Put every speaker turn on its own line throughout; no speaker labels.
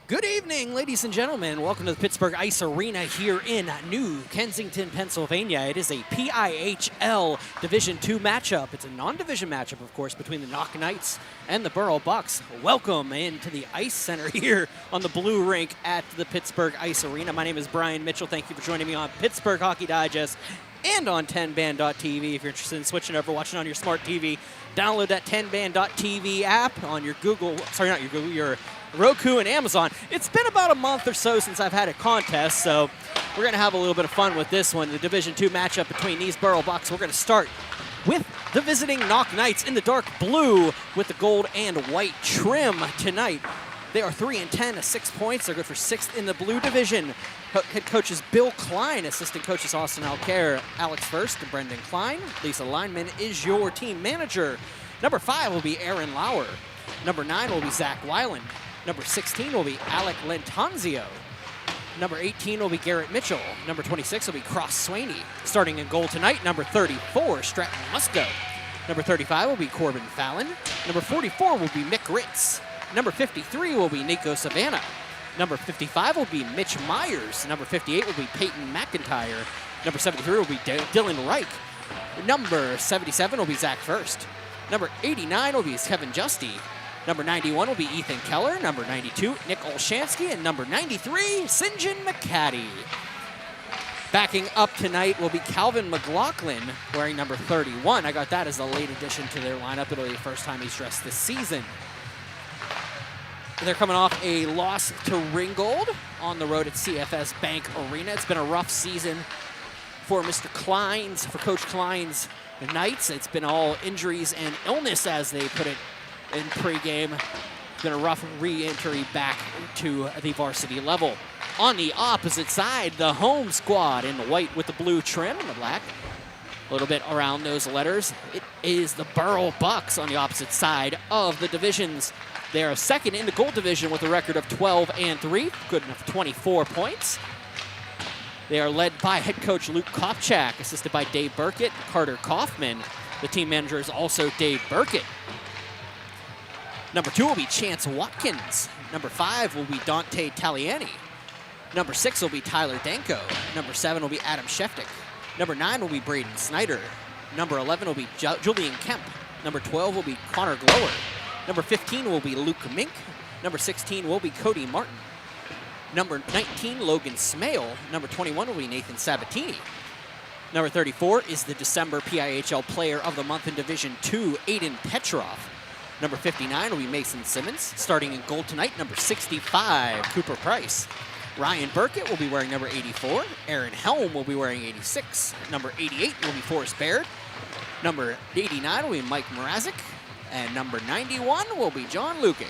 Good evening, ladies and gentlemen. Welcome to the Pittsburgh Ice Arena here in New Kensington, Pennsylvania. It is a PIHL Division II matchup. It's a non-division matchup, of course, between the Knoch Knights and the Burrell Bucks. Welcome into the Ice Center here on the blue rink at the Pittsburgh Ice Arena. My name is Brian Mitchell. Thank you for joining me on Pittsburgh Hockey Digest and on 10band.tv. If you're interested in switching over, watching on your smart TV, download that 10band.tv app on your your Roku and Amazon. It's been about a month or so since I've had a contest, so we're going to have a little bit of fun with this one. The Division II matchup between these Burrell Bucks. We're going to start with the visiting Knoch Knights in the dark blue with the gold and white trim tonight. They are 3-10, 6 points. They're good for 6th in the blue division. Head coaches Bill Klein, assistant coaches Austin Alcare, Alex First, and Brendan Klein. Lisa Lineman is your team manager. Number 5 will be Aaron Lauer. Number 9 will be Zach Weiland. Number 16 will be Alec Lentanzio. Number 18 will be Garrett Mitchell. Number 26 will be Cross Swaney. Starting in goal tonight, number 34, Stratton Musco. Number 35 will be Corbin Fallon. Number 44 will be Mick Ritz. Number 53 will be Nico Savannah. Number 55 will be Mitch Myers. Number 58 will be Peyton McIntyre. Number 73 will be Dylan Reich. Number 77 will be Zach First. Number 89 will be Kevin Justy. Number 91 will be Ethan Keller. Number 92, Nick Olshansky. And number 93, St. John McCaddy. Backing up tonight will be Calvin McLaughlin, wearing number 31. I got that as a late addition to their lineup. It'll be the first time he's dressed this season. They're coming off a loss to Ringgold on the road at CFS Bank Arena. It's been a rough season for for Coach Klein's Knights. It's been all injuries and illness, as they put it in pregame. It's been a rough re-entry back to the varsity level. On the opposite side, the home squad in the white with the blue trim and the black. A little bit around those letters. It is the Burrell Bucks on the opposite side of the divisions. They are second in the gold division with a record of 12-3, good enough 24 points. They are led by head coach Luke Kopchak, assisted by Dave Burkett, Carter Kaufman. The team manager is also Dave Burkett. Number 2 will be Chance Watkins. Number 5 will be Dante Taliani. Number 6 will be Tyler Danko. Number 7 will be Adam Sheftick. Number 9 will be Braden Snyder. Number 11 will be Julian Kemp. Number 12 will be Connor Glower. Number 15 will be Luke Mink. Number 16 will be Cody Martin. Number 19, Logan Smale. Number 21 will be Nathan Sabatini. Number 34 is the December PIHL Player of the Month in Division II, Aiden Petrov. Number 59 will be Mason Simmons. Starting in goal tonight, number 65, Cooper Price. Ryan Burkett will be wearing number 84. Aaron Helm will be wearing 86. Number 88 will be Forrest Baird. Number 89 will be Mike Mrazek. And number 91 will be John Lukic.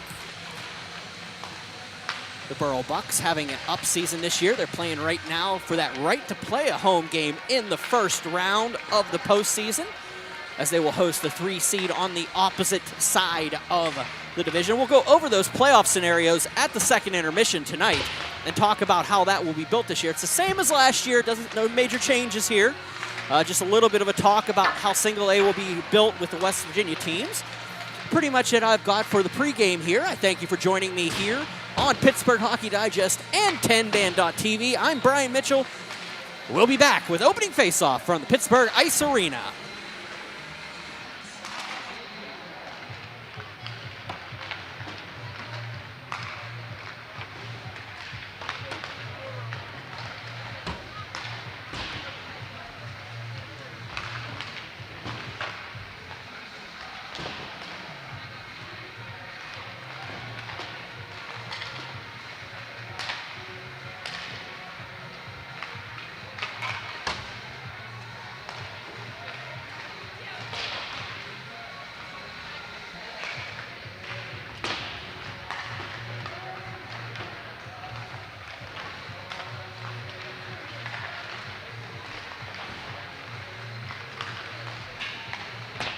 The Burrell Bucks having an up season this year. They're playing right now for that right to play a home game in the first round of the postseason, as they will host the 3 seed on the opposite side of the division. We'll go over those playoff scenarios at the second intermission tonight and talk about how that will be built this year. It's the same as last year. No major changes here. Just a little bit of a talk about how Single A will be built with the West Virginia teams. Pretty much it I've got for the pregame here. I thank you for joining me here on Pittsburgh Hockey Digest and 10band.tv. I'm Brian Mitchell. We'll be back with opening faceoff from the Pittsburgh Ice Arena.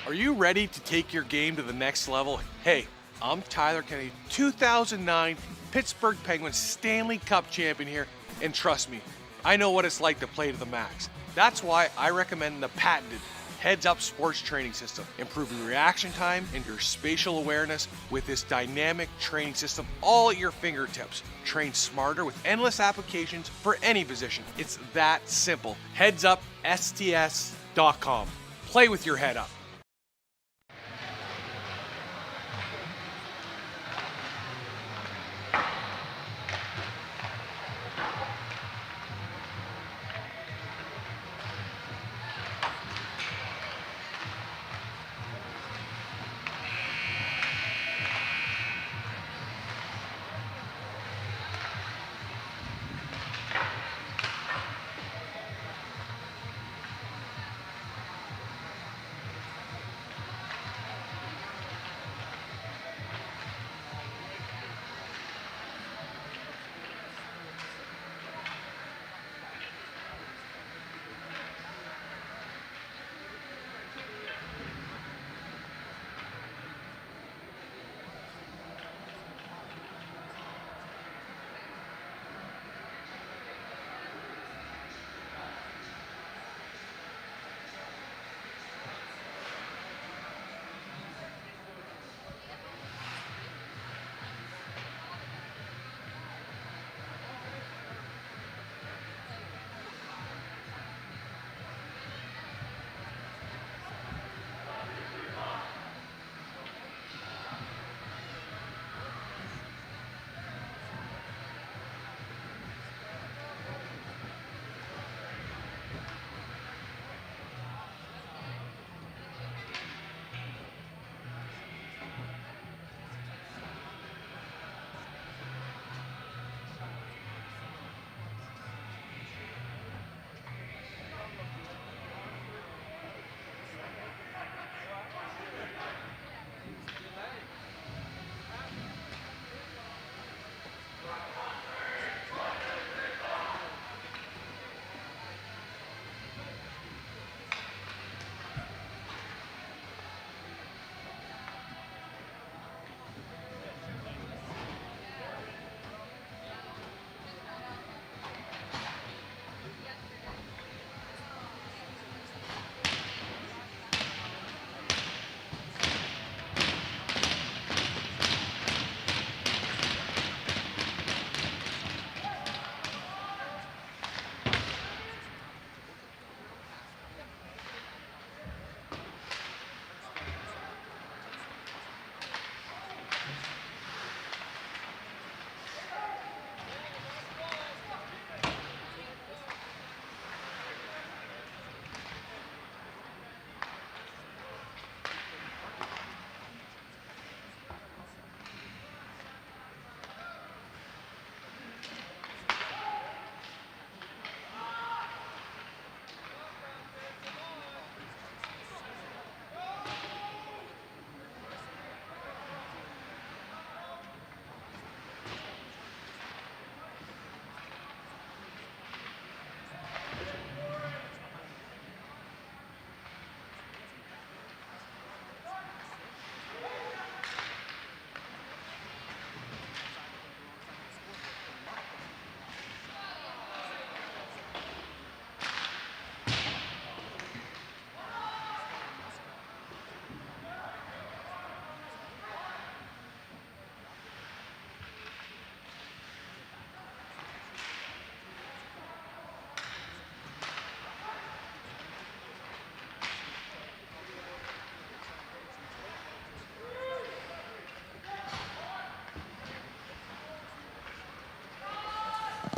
Are you ready to take your game to the next level? Hey, I'm Tyler Kennedy, 2009 Pittsburgh Penguins Stanley Cup champion here, and trust me, I know what it's like to play to the max. That's why I recommend the patented Heads Up Sports Training System, improving reaction time and your spatial awareness with this dynamic training system all at your fingertips. Train smarter with endless applications for any position. It's that simple. HeadsUpSTS.com. Play with your head up.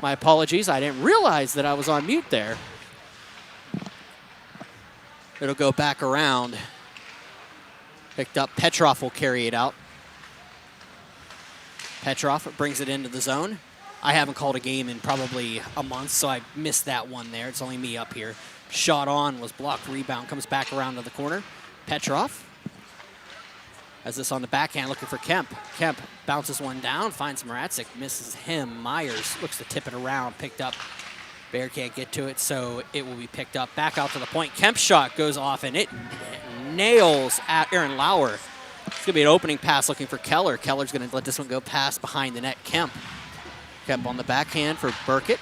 My apologies, I didn't realize that I was on mute there. It'll go back around. Picked up, Petrov will carry it out. Petrov brings it into the zone. I haven't called a game in probably a month, so I missed that one there. It's only me up here. Shot on, was blocked, rebound, comes back around to the corner. Petrov has this on the backhand, looking for Kemp. Kemp bounces one down, finds Maratzik, misses him. Myers looks to tip it around, picked up. Bear can't get to it, so it will be picked up. Back out to the point. Kemp's shot goes off, and it nails at Aaron Lauer. It's going to be an opening pass looking for Keller. Keller's going to let this one go past behind the net. Kemp on the backhand for Burkett.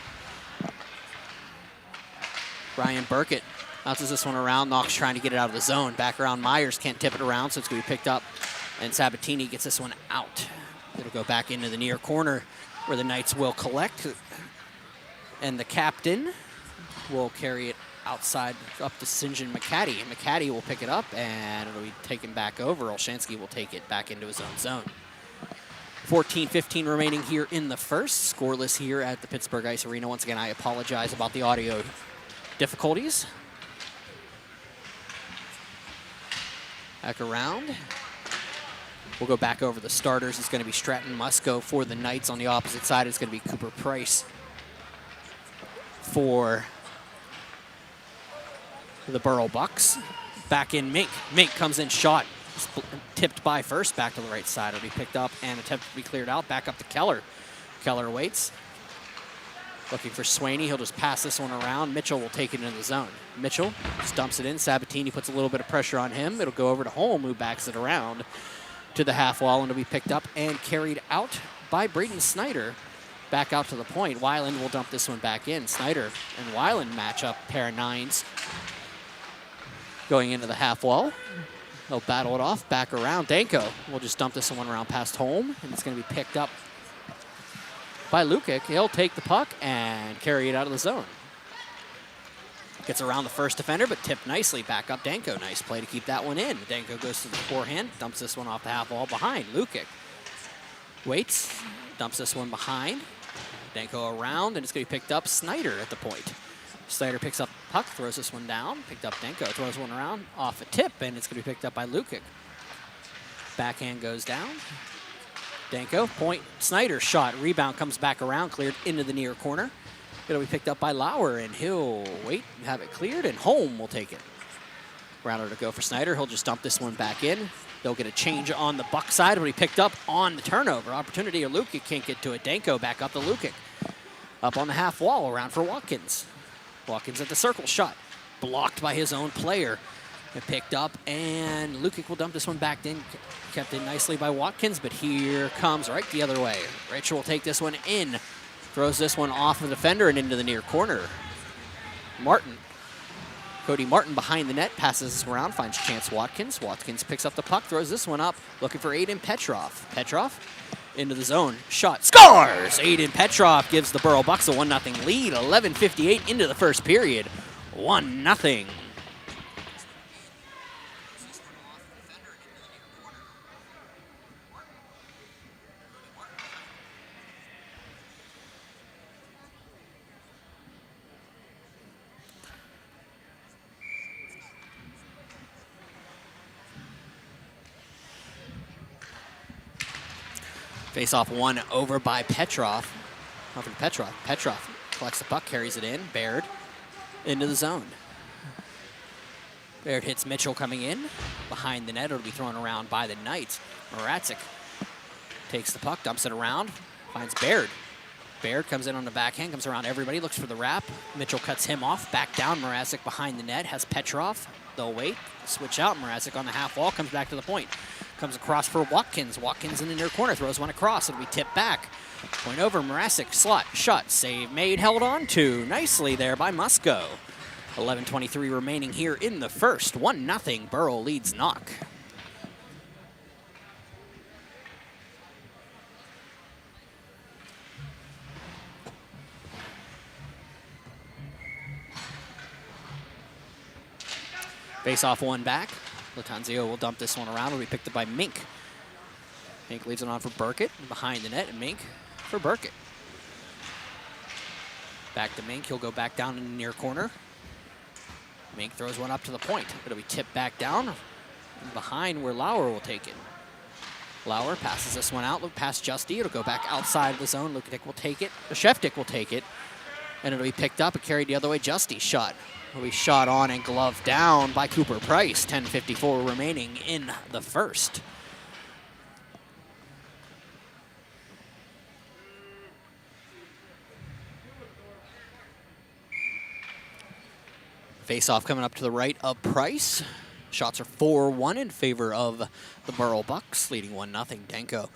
Ryan Burkett Bounces this one around. Knox trying to get it out of the zone. Back around Myers. Can't tip it around, so it's going to be picked up. And Sabatini gets this one out. It'll go back into the near corner where the Knights will collect. And the captain will carry it outside up to St. John McCaddy. McCaddy will pick it up, and it'll be taken back over. Olshansky will take it back into his own zone. 14-15 remaining here in the first. Scoreless here at the Pittsburgh Ice Arena. Once again, I apologize about the audio difficulties. Back around. We'll go back over the starters. It's going to be Stratton Musco for the Knights. On the opposite side, it's going to be Cooper Price for the Burrell Bucks. Back in Mink. Mink comes in shot. Tipped by first, back to the right side. It'll be picked up and attempted to be cleared out. Back up to Keller. Keller waits. Looking for Swaney. He'll just pass this one around. Mitchell will take it into the zone. Mitchell just dumps it in. Sabatini puts a little bit of pressure on him. It'll go over to Holm, who backs it around to the half wall, and it'll be picked up and carried out by Braden Snyder. Back out to the point. Weiland will dump this one back in. Snyder and Weiland match up, pair of nines. Going into the half wall. They'll battle it off, back around. Danko will just dump this one around past Holm, and it's going to be picked up by Lukic. He'll take the puck and carry it out of the zone. Gets around the first defender, but tipped nicely. Back up Danko. Nice play to keep that one in. Danko goes to the forehand, dumps this one off the half wall behind. Lukic waits, dumps this one behind. Danko around, and it's going to be picked up. Snyder at the point. Snyder picks up the puck, throws this one down. Picked up Danko, throws one around off a tip, and it's going to be picked up by Lukic. Backhand goes down. Danko, point, Snyder shot. Rebound comes back around, cleared into the near corner. It'll be picked up by Lauer, and he'll wait and have it cleared, and Holm will take it. Rounder to go for Snyder. He'll just dump this one back in. They'll get a change on the Buck side. It'll be picked up on the turnover. Opportunity, or Lukic can't get to it. Danko back up to Lukic. Up on the half wall, around for Watkins. Watkins at the circle shot. Blocked by his own player. And picked up, and Lukic will dump this one back in. Kept in nicely by Watkins, but here comes right the other way. Rich will take this one in. Throws this one off the defender and into the near corner. Martin. Cody Martin behind the net, passes this around, finds Chance Watkins. Watkins picks up the puck, throws this one up, looking for Aiden Petrov. Petrov into the zone, shot, scores! Aiden Petrov gives the Burrell Bucks a 1-0 lead. 11:58 into the first period. 1-0. Face-off one over by Petrov. Over to Petrov. Petrov collects the puck, carries it in. Baird into the zone. Baird hits Mitchell coming in. Behind the net, it'll be thrown around by the Knights. Moratzik takes the puck, dumps it around, finds Baird. Baird comes in on the backhand, comes around everybody, looks for the wrap. Mitchell cuts him off, back down. Moratzik behind the net, has Petrov. They'll wait, switch out. Moratzik on the half wall, comes back to the point. Comes across for Watkins. Watkins in the near corner, throws one across. It'll be tipped back. Point over, Moratzik, slot, shot, save made, held on to. Nicely there by Musco. 11:23 remaining here in the first. 1-0, Burrell leads Knoch. Face off one back. Latanzio will dump this one around. It'll be picked up by Mink. Mink leaves it on for Burkett. Behind the net, and Mink for Burkett. Back to Mink. He'll go back down in the near corner. Mink throws one up to the point. It'll be tipped back down. And behind where Lauer will take it. Lauer passes this one out. Look past Justy. It'll go back outside the zone. Lukic will take it. Sheftik will take it. And it'll be picked up and carried the other way. Justy shot. Will be shot on and gloved down by Cooper Price. 10:54 remaining in the first. Face-off coming up to the right of Price. Shots are 4-1 in favor of the Burrell Bucks, leading 1-0. Danko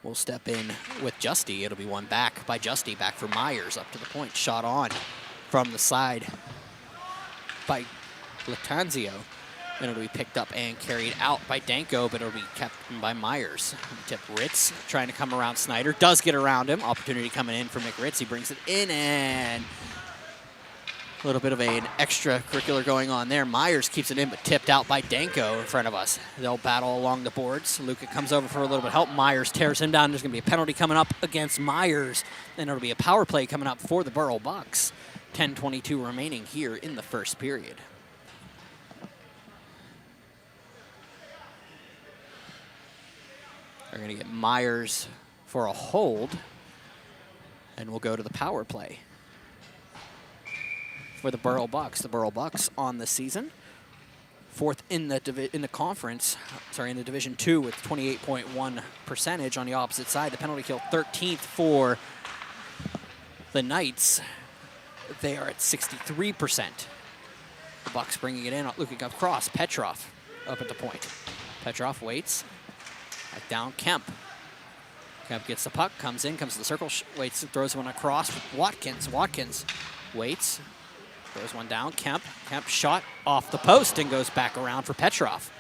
will step in with Justy. It'll be one back by Justy, back for Myers, up to the point. Shot on from the side by Latanzio. And it'll be picked up and carried out by Danko, but it'll be kept by Myers. Tip Ritz trying to come around Snyder. Does get around him. Opportunity coming in for McRitz. He brings it in, and a little bit of an extracurricular going on there. Myers keeps it in, but tipped out by Danko in front of us. They'll battle along the boards. Luca comes over for a little bit of help. Myers tears him down. There's going to be a penalty coming up against Myers, and it'll be a power play coming up for the Burrell Bucks. 10:22 remaining here in the first period. They're going to get Myers for a hold, and we'll go to the power play for the Burrell Bucks. The Burrell Bucks on the season, fourth in the conference, in the Division II with 28.1 percentage on the opposite side. The penalty kill 13th for the Knights. They are at 63%. The Bucks bringing it in, looking across. Petrov up at the point. Petrov waits. Back down, Kemp. Kemp gets the puck, comes in, comes to the circle, waits, throws one across. Watkins. Watkins waits, throws one down. Kemp shot off the post and goes back around for Petrov.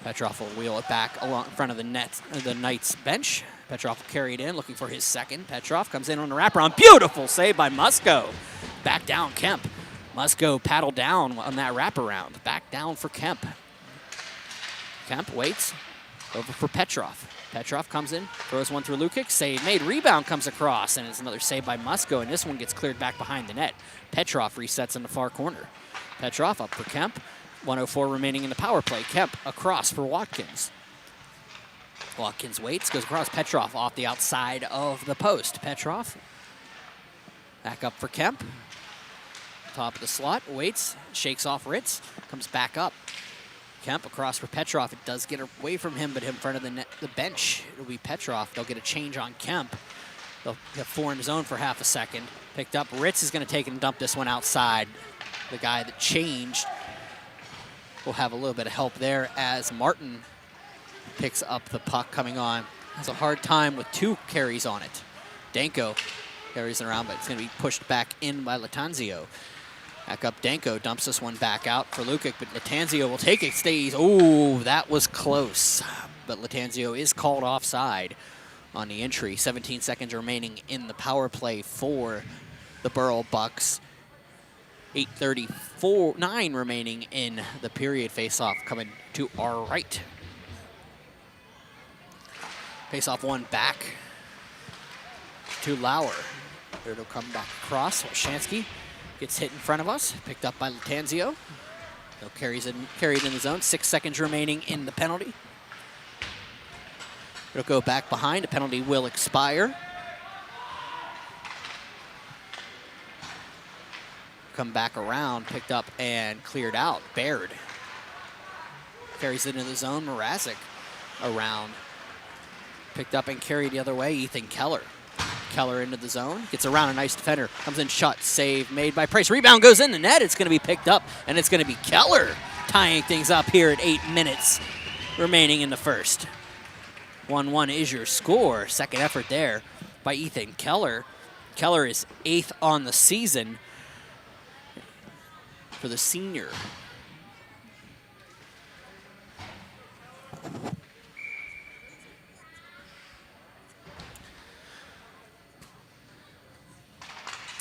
Petrov will wheel it back along in front of the net, the Knights bench. Petrov will carry it in, looking for his second. Petrov comes in on the wraparound. Beautiful save by Musko. Back down, Kemp. Musko paddled down on that wraparound. Back down for Kemp. Kemp waits. Over for Petrov. Petrov comes in, throws one through Lukic. Save made. Rebound comes across, and it's another save by Musko, and this one gets cleared back behind the net. Petrov resets in the far corner. Petrov up for Kemp. 1:04 remaining in the power play. Kemp across for Watkins. Watkins waits, goes across. Petrov off the outside of the post. Petrov back up for Kemp. Top of the slot, waits, shakes off Ritz, comes back up. Kemp across for Petrov. It does get away from him, but in front of the bench, it'll be Petrov. They'll get a change on Kemp. They'll have four in zone for half a second. Picked up. Ritz is going to take it and dump this one outside. The guy that changed will have a little bit of help there as Martin picks up the puck coming on. Has a hard time with two carries on it. Danko carries it around, but it's going to be pushed back in by Latanzio. Back up, Danko dumps this one back out for Lukic, but Latanzio will take it, stays. Oh, that was close. But Latanzio is called offside on the entry. 17 seconds remaining in the power play for the Burrell Bucks. 8:39 remaining in the period. Face-off coming to our right. Face-off one back to Lauer. It'll come back across. Olshansky gets hit in front of us, picked up by Latanzio. He'll carry it in the zone. 6 seconds remaining in the penalty. It'll go back behind. The penalty will expire. Come back around, picked up and cleared out. Baird carries it into the zone. Mrazek around. Picked up and carried the other way. Ethan Keller. Keller into the zone, gets around a nice defender, comes in, shot, save made by Price. Rebound goes in the net. It's going to be picked up, and it's going to be Keller tying things up here at 8 minutes remaining in the first. 1-1 is your score. Second effort there by Ethan Keller. Keller is 8th on the season for the senior.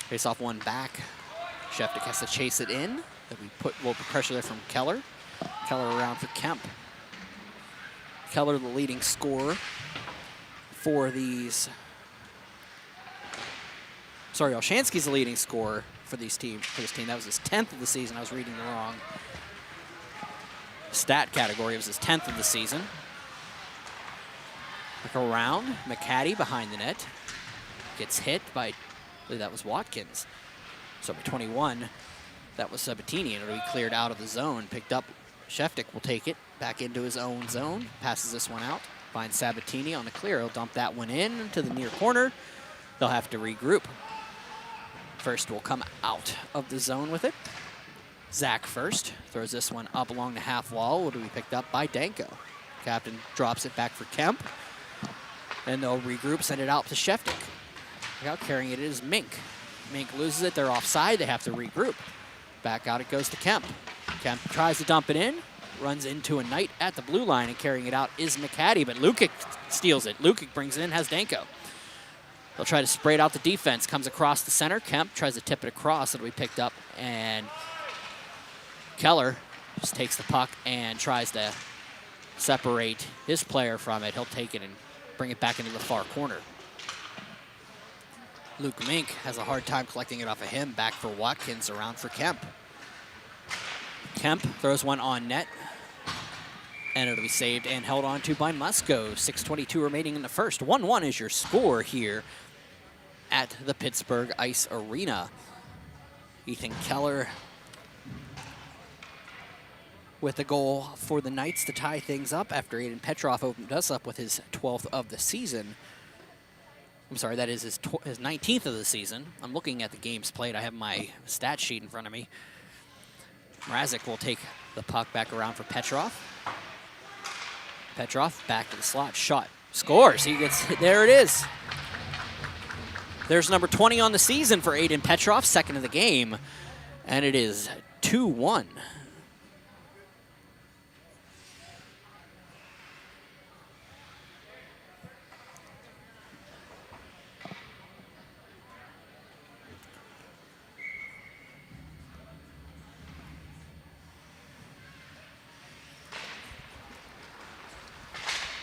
Face off one back. Sheftick has to chase it in. We'll put pressure there from Keller. Keller around for Kemp. Keller, the leading scorer for these. Sorry, Olshansky's the leading scorer for this team. That was his 10th of the season. I was reading the wrong stat category. It was his 10th of the season. Look around. McCaddy behind the net. Gets hit by, I believe that was Watkins. So by 21, that was Sabatini, and it'll be cleared out of the zone. Picked up. Sheftick will take it back into his own zone. Passes this one out. Finds Sabatini on the clear. He'll dump that one in to the near corner. They'll have to regroup. First will come out of the zone with it. Zach first. Throws this one up along the half wall. Will be picked up by Danko. Captain drops it back for Kemp. And they'll regroup, send it out to Sheftick. Out carrying it is Mink. Mink loses it. They're offside. They have to regroup. Back out it goes to Kemp. Kemp tries to dump it in, runs into a Knight at the blue line, and carrying it out is McCaddy, but Lukic steals it. Lukic brings it in, has Danko. They'll try to spray it out the defense, comes across the center. Kemp tries to tip it across, it'll be picked up, and Keller just takes the puck and tries to separate his player from it. He'll take it and bring it back into the far corner. Luke Mink has a hard time collecting it off of him. Back for Watkins, around for Kemp. Kemp throws one on net, and it'll be saved and held on to by Musko. 6:22 remaining in the first. 1-1 is your score here at the Pittsburgh Ice Arena. Ethan Keller with a goal for the Knights to tie things up after Aiden Petrov opened us up with his 12th of the season. I'm sorry, that is his 19th of the season. I'm looking at the games played. I have my stat sheet in front of me. Mrazek will take the puck back around for Petrov. Petrov back to the slot, shot, scores. He gets, there it is. There's number 20 on the season for Aiden Petrov, second of the game, and it is 2-1.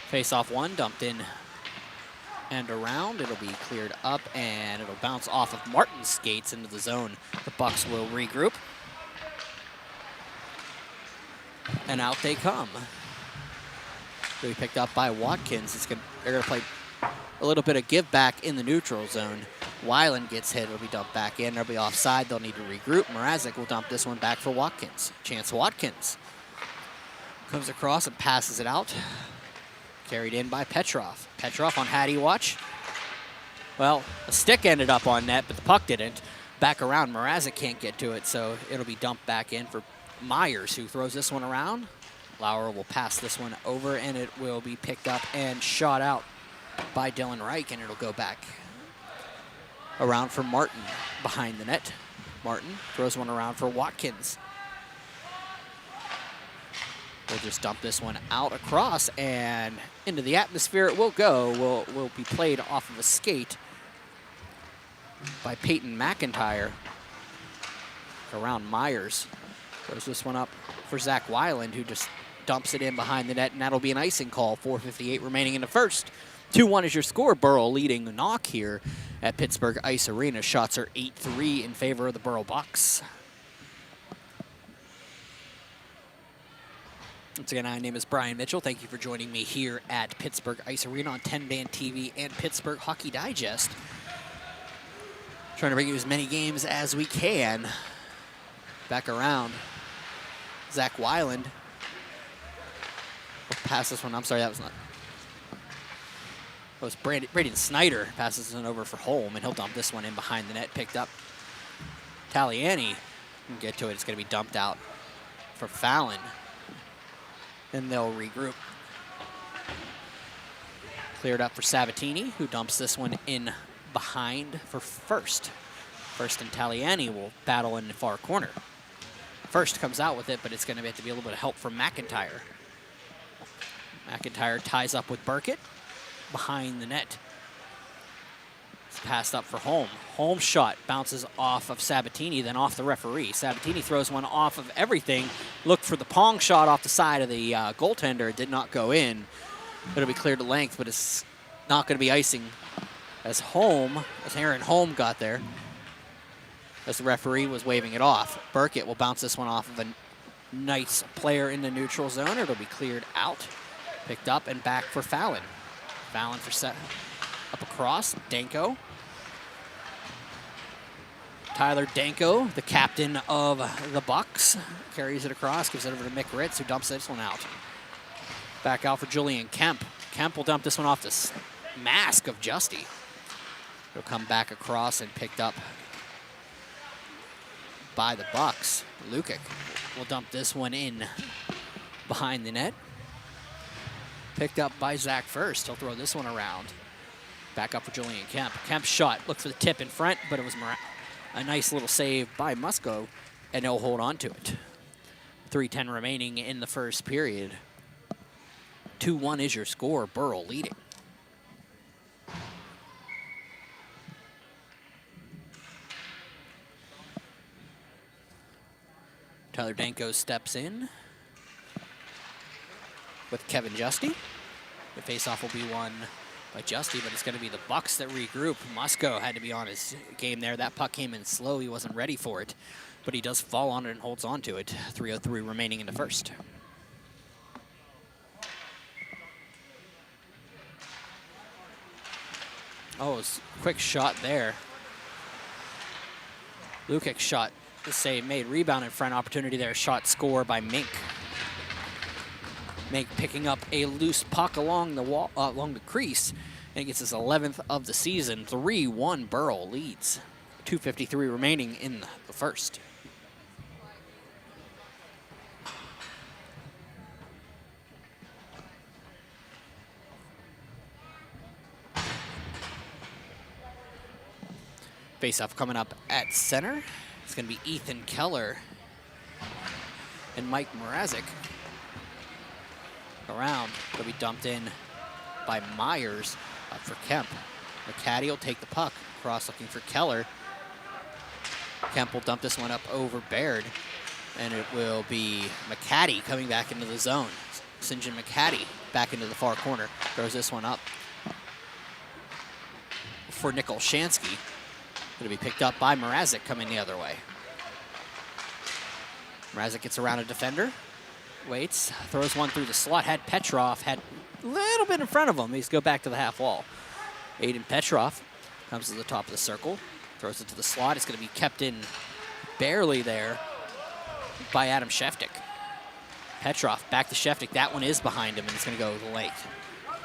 Face-off one, dumped in and around. It'll be cleared up, and it'll bounce off of Martin's skates into the zone. The Bucks will regroup. And out they come. They'll be picked up by Watkins. They're going to play a little bit of give back in the neutral zone. Weiland gets hit. It'll be dumped back in. They'll be offside. They'll need to regroup. Mrazek will dump this one back for Watkins. Chance Watkins comes across and passes it out. Carried in by Petrov. Petrov on Hattie watch. Well, a stick ended up on net, but the puck didn't. Back around, Mrazek can't get to it, so it'll be dumped back in for Myers, who throws this one around. Lauer will pass this one over, and it will be picked up and shot out by Dylan Reich, and it'll go back around for Martin behind the net. Martin throws one around for Watkins. We'll just dump this one out across, and into the atmosphere it will go. Will be played off of a skate by Peyton McIntyre around Myers. Throws this one up for Zach Weiland, who just dumps it in behind the net, and that'll be an icing call. 4:58 remaining in the first. 2-1 is your score. Burrell leading Knoch here at Pittsburgh Ice Arena. Shots are 8-3 in favor of the Burrell Bucks. Once again, my name is Brian Mitchell. Thank you for joining me here at Pittsburgh Ice Arena on 10-Band TV and Pittsburgh Hockey Digest. Trying to bring you as many games as we can. Back around. Zach Weiland will pass this one. I'm sorry, that was not. It was Braden Snyder passes it over for Holm, and he'll dump this one in behind the net. Picked up. Taliani can get to it. It's going to be dumped out for Fallon. And they'll regroup. Cleared up for Sabatini, who dumps this one in behind for First. First and Taliani will battle in the far corner. First comes out with it, but it's going to have to be a little bit of help from McIntyre. McIntyre ties up with Burkett behind the net. It's passed up for Holm. Holm's shot bounces off of Sabatini, then off the referee. Sabatini throws one off of everything. Looked for the pong shot off the side of the goaltender. It did not go in. It'll be cleared to length, but it's not going to be icing as Aaron Holm got there, as the referee was waving it off. Burkett will bounce this one off of a nice player in the neutral zone. It'll be cleared out, picked up, and back for Fallon. Fallon for set up across. Danko. Tyler Danko, the captain of the Bucks, carries it across, gives it over to Mick Ritz, who dumps this one out. Back out for Julian Kemp. Kemp will dump this one off this mask of Justy. It'll come back across and picked up by the Bucks. Lukic will dump this one in behind the net. Picked up by Zach First. He'll throw this one around. Back up for Julian Kemp. Kemp's shot looked for the tip in front, but it was a nice little save by Musko, and they'll hold on to it. 3:10 remaining in the first period. 2-1 is your score, Burrell leading. Tyler Danko steps in with Kevin Justy. The faceoff will be won by Justy, but it's going to be the Bucks that regroup. Musco had to be on his game there. That puck came in slow. He wasn't ready for it, but he does fall on it and holds on to it. 3:03 remaining in the first. Oh, quick shot there. Lukic shot the save, made rebound in front, opportunity there, shot score by Mink. Mink picking up a loose puck along the wall, along the crease, and gets his 11th of the season. 3-1 Burrell leads. 2:53 remaining in the first. Face-off coming up at center. It's going to be Ethan Keller and Mike Mrazek. Around, it'll be dumped in by Myers up for Kemp. McCaddy will take the puck, cross looking for Keller. Kemp will dump this one up over Baird, and it will be McCaddy coming back into the zone. St. John McCaddy back into the far corner, throws this one up for Nicole Shansky. It'll be picked up by Mrazek coming the other way. Mrazek gets around a defender, waits, throws one through the slot. Had Petrov, had a little bit in front of him. He's go back to the half wall. Aiden Petrov comes to the top of the circle, throws it to the slot. It's going to be kept in barely there by Adam Sheftik. Petrov back to Sheftik. That one is behind him, and it's going to go late.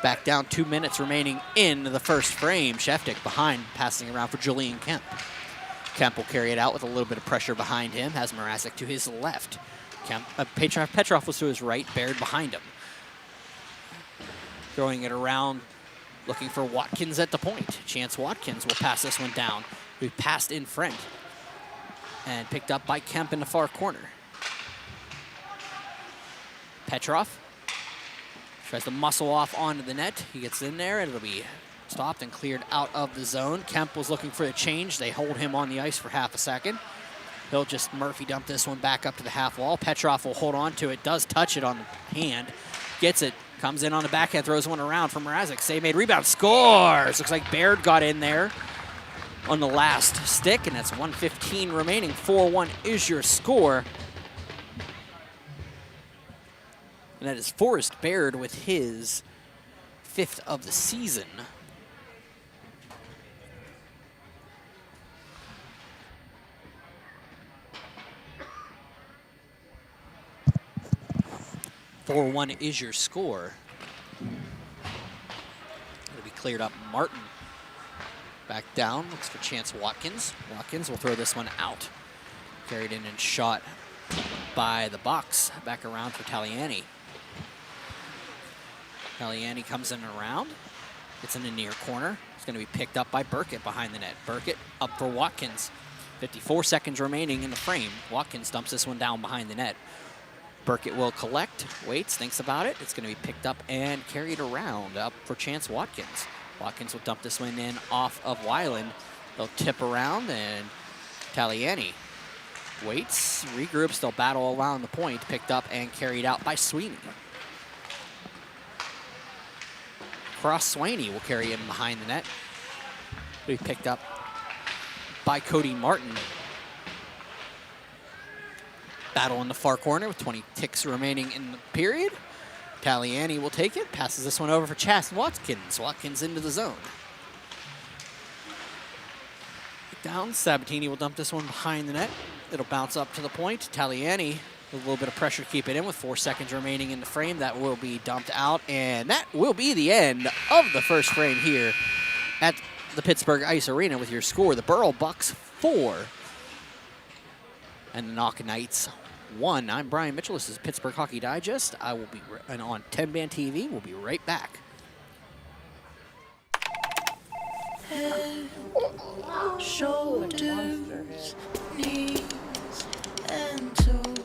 Back down, 2 minutes remaining in the first frame. Sheftik behind, passing around for Julian Kemp. Kemp will carry it out with a little bit of pressure behind him. Has Mrazek to his left. Petrov was to his right, Baird behind him. Throwing it around, looking for Watkins at the point. Chance Watkins will pass this one down. We passed in front and picked up by Kemp in the far corner. Petrov tries to muscle off onto the net. He gets in there, and it'll be stopped and cleared out of the zone. Kemp was looking for a change. They hold him on the ice for half a second. He'll just Murphy dump this one back up to the half wall. Petrov will hold on to it, does touch it on the hand, gets it, comes in on the backhand, throws one around for Mrazek. Save made, rebound, scores! Looks like Baird got in there on the last stick, and that's 1:15 remaining. 4-1 is your score. And that is Forrest Baird with his 5th of the season. .41 is your score. It'll be cleared up. Martin back down, looks for Chance Watkins. Watkins will throw this one out. Carried in and shot by the Bucks. Back around for Taliani. Taliani comes in and around. It's in the near corner. It's going to be picked up by Burkett behind the net. Burkett up for Watkins. 54 seconds remaining in the frame. Watkins dumps this one down behind the net. Burkett will collect, waits, thinks about it. It's going to be picked up and carried around up for Chance Watkins. Watkins will dump this one in off of Weiland. They'll tip around, and Taliani waits, regroups. They'll battle around the point, picked up and carried out by Sweeney. Cross Sweeney will carry him behind the net. He'll be picked up by Cody Martin. Battle in the far corner with 20 ticks remaining in the period. Taliani will take it, passes this one over for Chance Watkins. Watkins into the zone. Down, Sabatini will dump this one behind the net. It'll bounce up to the point. Taliani with a little bit of pressure, keep it in with 4 seconds remaining in the frame. That will be dumped out, and that will be the end of the first frame here at the Pittsburgh Ice Arena with your score. The Burrell Bucks 4 and the Knoch Knights 1. I'm Brian Mitchell. This is Pittsburgh Hockey Digest. I will be on 10-Band TV. We'll be right back.
Head, shoulders, knees, and toes.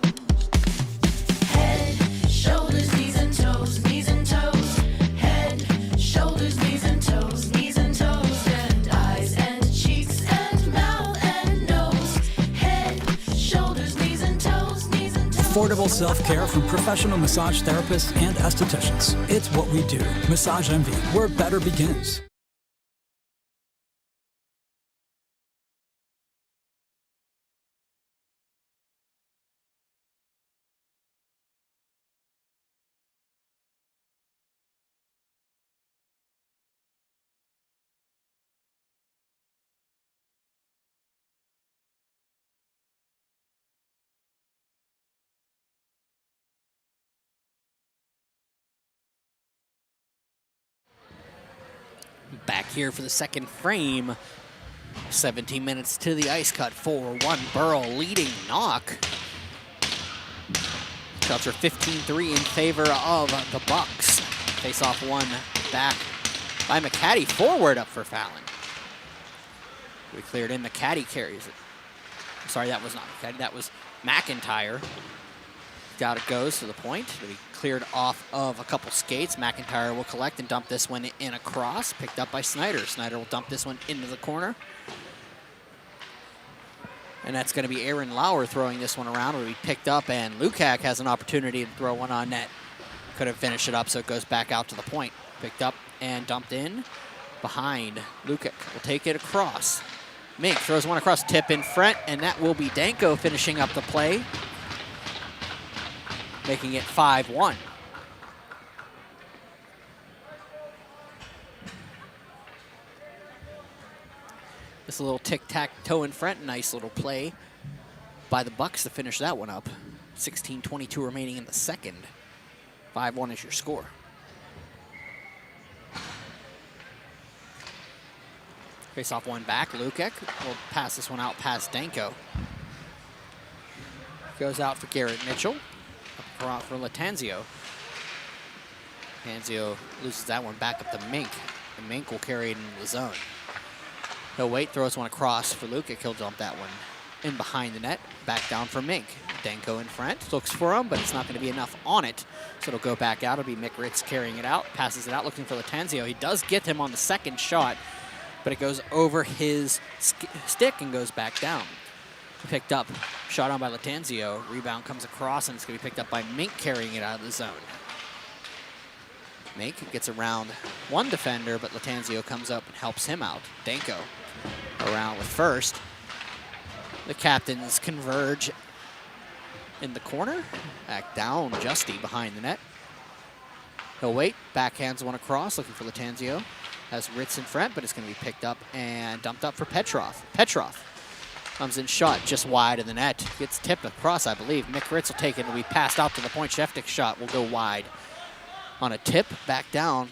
affordable self-care from professional massage therapists and estheticians. It's what we do. Massage Envy, where better begins.
Back here for the second frame. 17 minutes to the ice cut. 4-1 Burrell leading Knoch. Shots are 15-3 in favor of the Bucks. Face off one back by McCaddy. Forward up for Fallon. We cleared in. McCaddy carries it. Sorry, that was not McCaddy. That was McIntyre. Down it goes to the point. It'll be cleared off of a couple skates. McIntyre will collect and dump this one in across. Picked up by Snyder. Snyder will dump this one into the corner. And that's going to be Aaron Lauer throwing this one around. It'll be picked up, and Lukac has an opportunity to throw one on net. Couldn't finish it up, so it goes back out to the point. Picked up and dumped in behind. Lukac will take it across. Mink throws one across, tip in front, and that will be Danko finishing up the play, making it 5-1. This little tic-tac-toe in front, nice little play by the Bucks to finish that one up. 16:22 remaining in the second. 5-1 is your score. Face off one back. Lukac will pass this one out past Danko. Goes out for Garrett Mitchell. Up for Latanzio. Latanzio loses that one back up to Mink. And Mink will carry it into the zone. He'll wait, throws one across for Lukac. He'll dump that one in behind the net. Back down for Mink. Danko in front. Looks for him, but it's not going to be enough on it. So it'll go back out. It'll be Mick Ritz carrying it out. Passes it out, looking for Latanzio. He does get him on the second shot, but it goes over his stick and goes back down. Picked up, shot on by Latanzio. Rebound comes across, and it's going to be picked up by Mink carrying it out of the zone. Mink gets around one defender, but Latanzio comes up and helps him out. Danko around with first. The captains converge in the corner. Back down, Justy behind the net. He'll wait, backhands one across, looking for Latanzio. Has Ritz in front, but it's going to be picked up and dumped up for Petrov. Petrov comes in shot just wide of the net. Gets tipped across, I believe. Mick Ritz will take it, and we passed out to the point. Sheftik's shot will go wide on a tip, back down.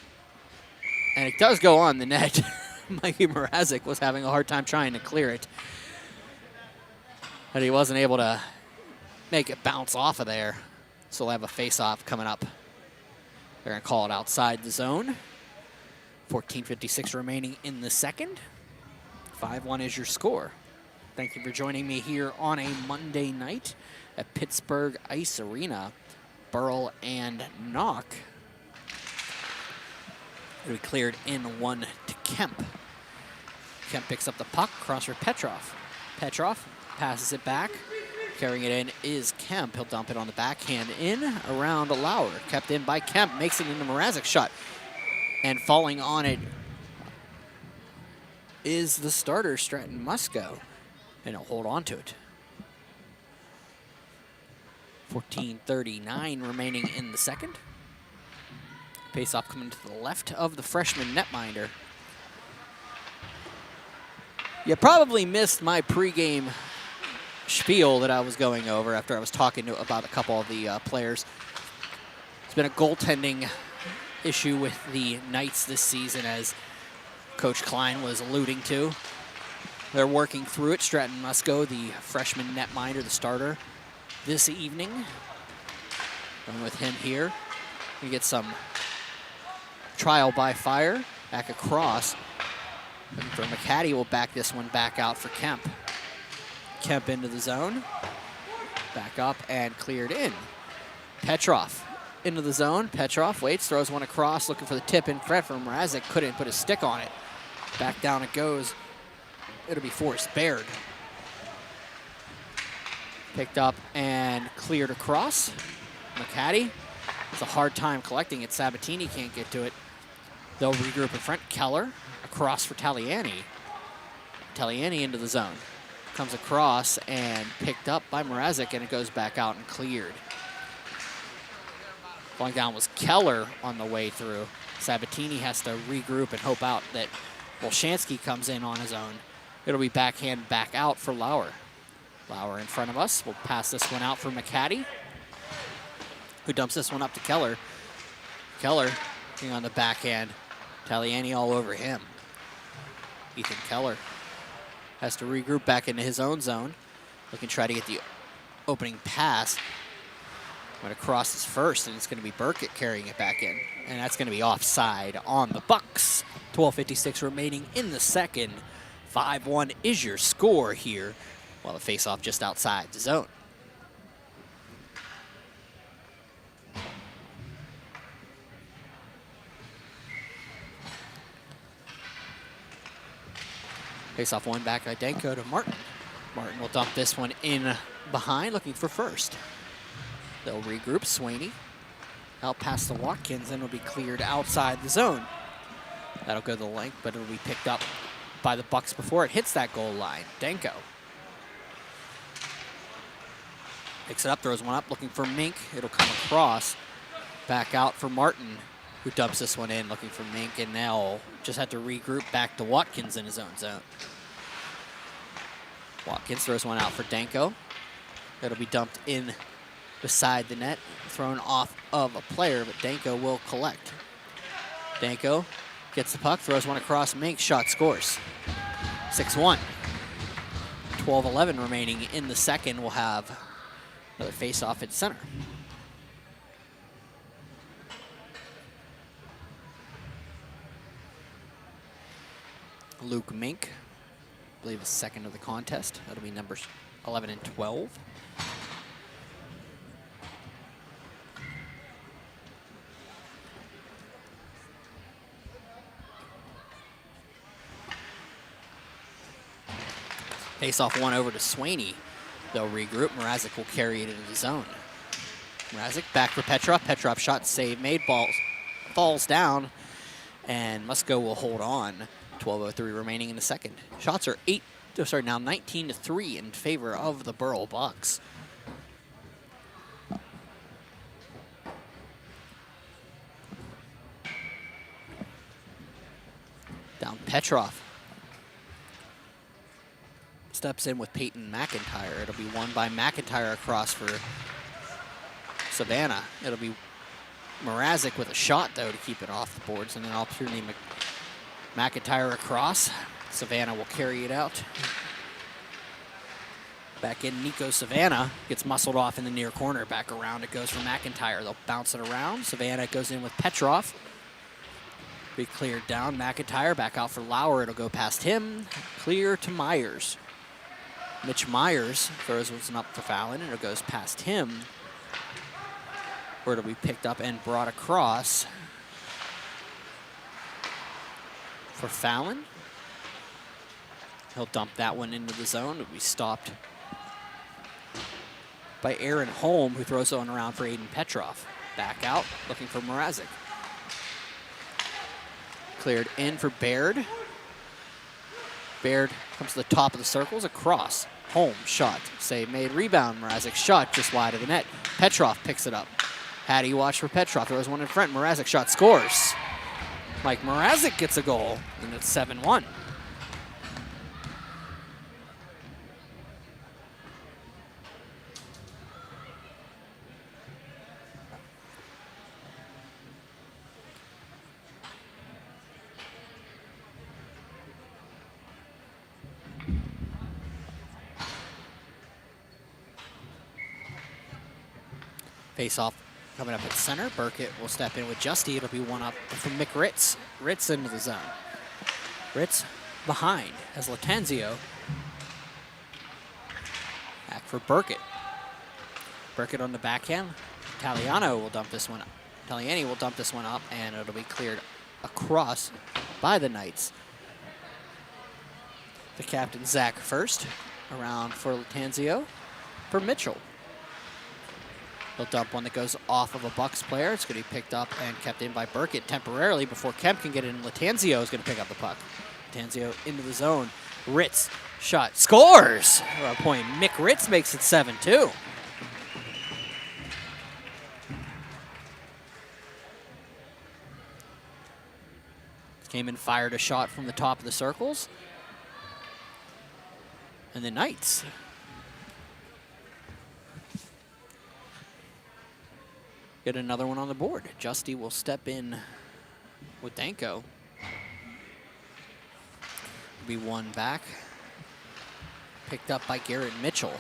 And it does go on the net. Mikey Mrazek was having a hard time trying to clear it, but he wasn't able to make it bounce off of there. So we'll have a face-off coming up. They're going to call it outside the zone. 14:56 remaining in the second. 5-1 is your score. Thank you for joining me here on a Monday night at Pittsburgh Ice Arena. Burrell and Knoch. We cleared in one to Kemp. Kemp picks up the puck, cross for Petrov. Petrov passes it back. Carrying it in is Kemp. He'll dump it on the backhand in around Lauer. Kept in by Kemp, makes it into Mrazek's shot. And falling on it is the starter, Stratton Musco. And he'll hold on to it. 14:39 remaining in the second. Face-off coming to the left of the freshman netminder. You probably missed my pregame spiel that I was going over after I was talking about a couple of the players. It's been a goaltending issue with the Knights this season, as Coach Klein was alluding to. They're working through it. Stratton Musco, the freshman netminder, the starter this evening. Going with him here. We get some trial by fire. Back across. And for McCaddy, will back this one back out for Kemp. Kemp into the zone. Back up and cleared in. Petrov into the zone. Petrov waits, throws one across, looking for the tip in front from Mrazek. Couldn't put his stick on it. Back down it goes. It'll be Forrest Baird. Picked up and cleared across. McCaddy has a hard time collecting it. Sabatini can't get to it. They'll regroup in front. Keller across for Taliani. Taliani into the zone. Comes across and picked up by Mrazek, and it goes back out and cleared. Falling down was Keller on the way through. Sabatini has to regroup and hope out that Wolshansky comes in on his own. It'll be backhand back out for Lauer. Lauer in front of us. We'll pass this one out for McCaddy, who dumps this one up to Keller. Keller being on the backhand. Taliani all over him. Ethan Keller has to regroup back into his own zone. Looking to try to get the opening pass. Went across his first, and it's going to be Burkett carrying it back in. And that's going to be offside on the Bucks. 12:56 remaining in the second. 5-1 is your score here, while the face-off just outside the zone. Face-off one back by Danko to Martin. Martin will dump this one in behind, looking for first. They'll regroup. Swaney out past the Watkins, and it'll be cleared outside the zone. That'll go the length, but it'll be picked up by the Bucks before it hits that goal line. Danko picks it up, throws one up, looking for Mink. It'll come across. Back out for Martin, who dumps this one in, looking for Mink, and now just had to regroup back to Watkins in his own zone. Watkins throws one out for Danko. It'll be dumped in beside the net, thrown off of a player, but Danko will collect. Danko gets the puck, throws one across Mink, shot scores. 6-1. 12:11 remaining in the second. We'll have another face-off at center. Luke Mink, I believe, is second of the contest. That'll be numbers 11 and 12. Face off one over to Swaney. They'll regroup. Mrazek will carry it into the zone. Mrazek back for Petrov. Petrov shot save made. Ball falls down, and Musko will hold on. 12:03 remaining in the second. Shots are now 19-3 in favor of the Burrell Bucks. Down Petrov. Steps in with Peyton McIntyre. It'll be won by McIntyre across for Savannah. It'll be Mrazek with a shot, though, to keep it off the boards, and then opportunity McIntyre across. Savannah will carry it out. Back in, Nico Savannah gets muscled off in the near corner. Back around it goes for McIntyre. They'll bounce it around. Savannah goes in with Petrov. Be cleared down. McIntyre back out for Lauer. It'll go past him. Clear to Myers. Mitch Myers throws one up for Fallon, and it goes past him, where it'll be picked up and brought across for Fallon. He'll dump that one into the zone. It'll be stopped by Aaron Holm, who throws one around for Aiden Petrov. Back out, looking for Mrazek. Cleared in for Baird. Baird comes to the top of the circles, across. Holm shot, save made, rebound. Mrazek shot just wide of the net. Petrov picks it up. Hattie watch for Petrov, throws one in front. Mrazek shot scores. Mike Mrazek gets a goal, and it's 7-1. Face off coming up at center. Burkett will step in with Justy. It'll be one up from Mick Ritz. Ritz into the zone. Ritz behind as Latanzio. Back for Burkett. Burkett on the backhand. Taliani will dump this one up, and it'll be cleared across by the Knights. The captain, Zach, first. Around for Latanzio. for Mitchell. He'll dump one that goes off of a Bucks player. It's going to be picked up and kept in by Burkett temporarily before Kemp can get in. Latanzio is going to pick up the puck. Latanzio into the zone. Ritz, shot, scores! A point. Mick Ritz makes it 7-2. Came in, fired a shot from the top of the circles. And the Knights get another one on the board. Justy will step in with Danko. Be one back. Picked up by Garrett Mitchell.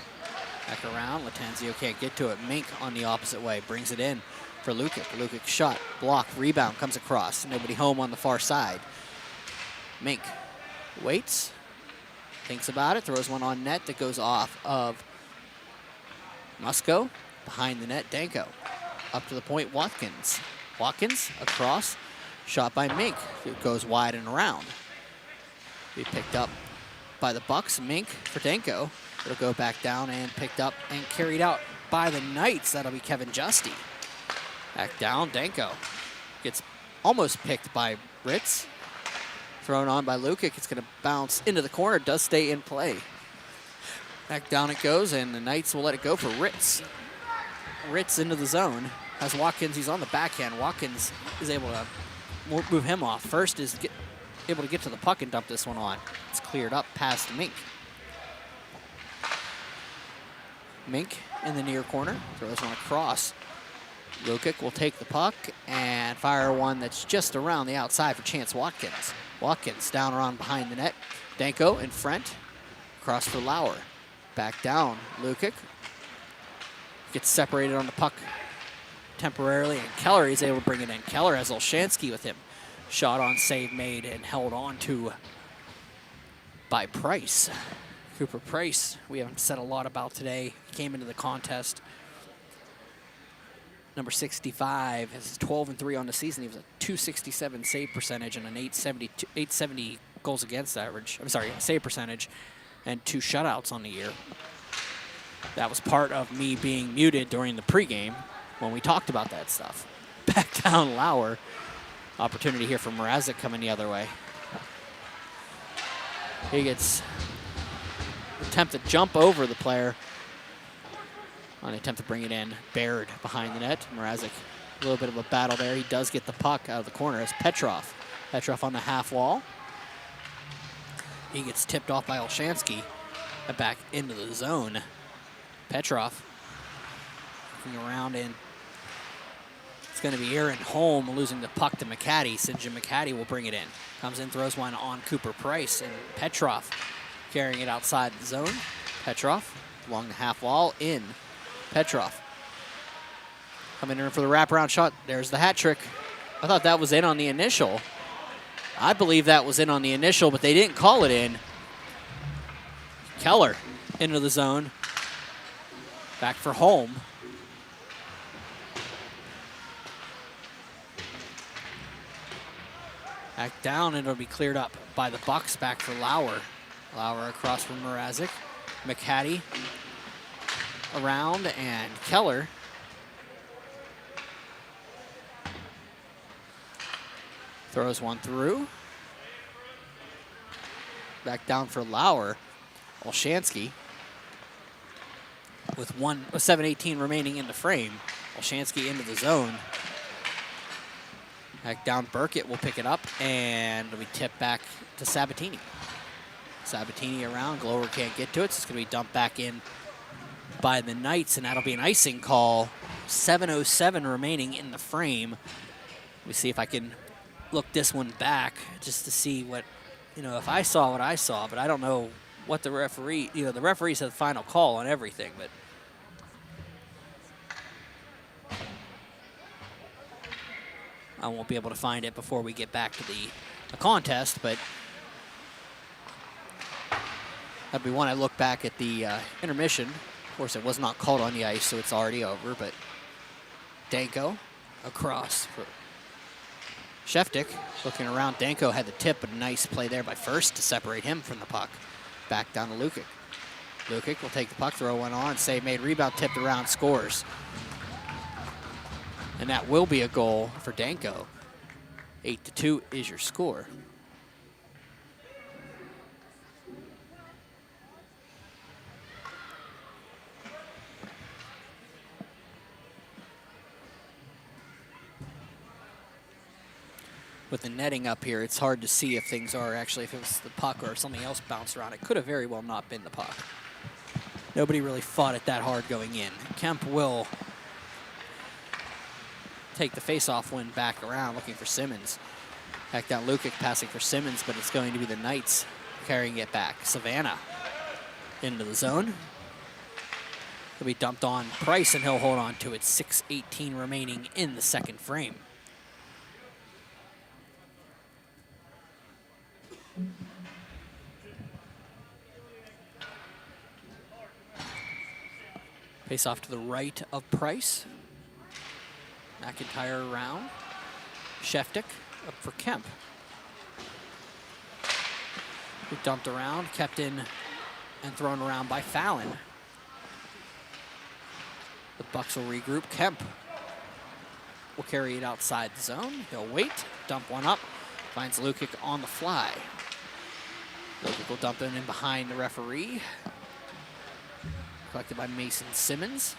Back around. Latanzio can't get to it. Mink on the opposite way. Brings it in for Lukic. Lukic shot. Block. Rebound. Comes across. Nobody home on the far side. Mink waits. Thinks about it. Throws one on net that goes off of Musco. Behind the net. Danko. Up to the point. Watkins. Watkins across. Shot by Mink. It goes wide and around. Be picked up by the Bucks. Mink for Danko. It'll go back down and picked up and carried out by the Knights. That'll be Kevin Justy. Back down, Danko. Gets almost picked by Ritz. Thrown on by Lukic. It's going to bounce into the corner. Does stay in play. Back down it goes, and the Knights will let it go for Ritz. Ritz into the zone. Has Watkins. He's on the backhand. Watkins is able to move him off. First is able to get to the puck and dump this one on. It's cleared up past Mink. Mink in the near corner. Throws one across. Lukic will take the puck and fire one that's just around the outside for Chance Watkins. Watkins down around behind the net. Danko in front. Cross for Lauer. Back down. Lukic gets separated on the puck temporarily, and Keller is able to bring it in. Keller has Olshansky with him. Shot on, save made, and held on to by Price. Cooper Price, we haven't said a lot about today. Came into the contest. Number 65 has 12-3 on the season. He was a .267 save percentage and an .870 goals against average. I'm sorry, save percentage, and 2 shutouts on the year. That was part of me being muted during the pregame when we talked about that stuff. Back down Lauer. Opportunity here for Mrazek coming the other way. He gets attempt to jump over the player on an attempt to bring it in. Baird behind the net. Mrazek, a little bit of a battle there. He does get the puck out of the corner as Petrov. Petrov on the half wall. He gets tipped off by Olshansky and back into the zone. Petrov looking around, and it's going to be Aaron Holm losing the puck to McCaddy. Sinjin McCaddy will bring it in. Comes in, throws one on Cooper Price, and Petrov carrying it outside the zone. Petrov along the half wall in. Petrov coming in for the wraparound shot. There's the hat trick. I thought that was in on the initial. I believe that was in on the initial, but they didn't call it in. Keller into the zone. Back for Holm. Back down, and it'll be cleared up by the Bucks. Back for Lauer. Lauer across from Mrazek. McCaddy around, and Keller throws one through. Back down for Lauer. Olshansky with 7:18 remaining in the frame. Olshansky into the zone. Back down, Burkett will pick it up, and it'll be tipped back to Sabatini. Sabatini around, Glover can't get to it, so it's going to be dumped back in by the Knights, and that'll be an icing call. 7:07 remaining in the frame. Let me see if I can look this one back just to see what, if I saw what I saw, but I don't know what the referee, the referee said the final call on everything, but I won't be able to find it before we get back to the contest, but that'd be one I look back at the intermission. Of course, it was not called on the ice, so it's already over, but Danko across for Sheftik. Looking around, Danko had the tip, but a nice play there by First to separate him from the puck. Back down to Lukic. Lukic will take the puck, throw one on, save made, rebound tipped around, scores. And that will be a goal for Danko. 8-2 is your score. With the netting up here, it's hard to see if things are actually, if it was the puck or something else bounced around. It could have very well not been the puck. Nobody really fought it that hard going in. Kemp will take the face-off win back around, looking for Simmons. Back down Lukic passing for Simmons, but it's going to be the Knights carrying it back. Savannah into the zone. He'll be dumped on Price, and he'll hold on to it. 6:18 remaining in the second frame. Face off to the right of Price. McIntyre around. Sheftik up for Kemp. He dumped around, kept in and thrown around by Fallon. The Bucks will regroup. Kemp will carry it outside the zone. He'll wait, dump one up, finds Lukic on the fly. Lukic will dump it in behind the referee. Collected by Mason Simmons.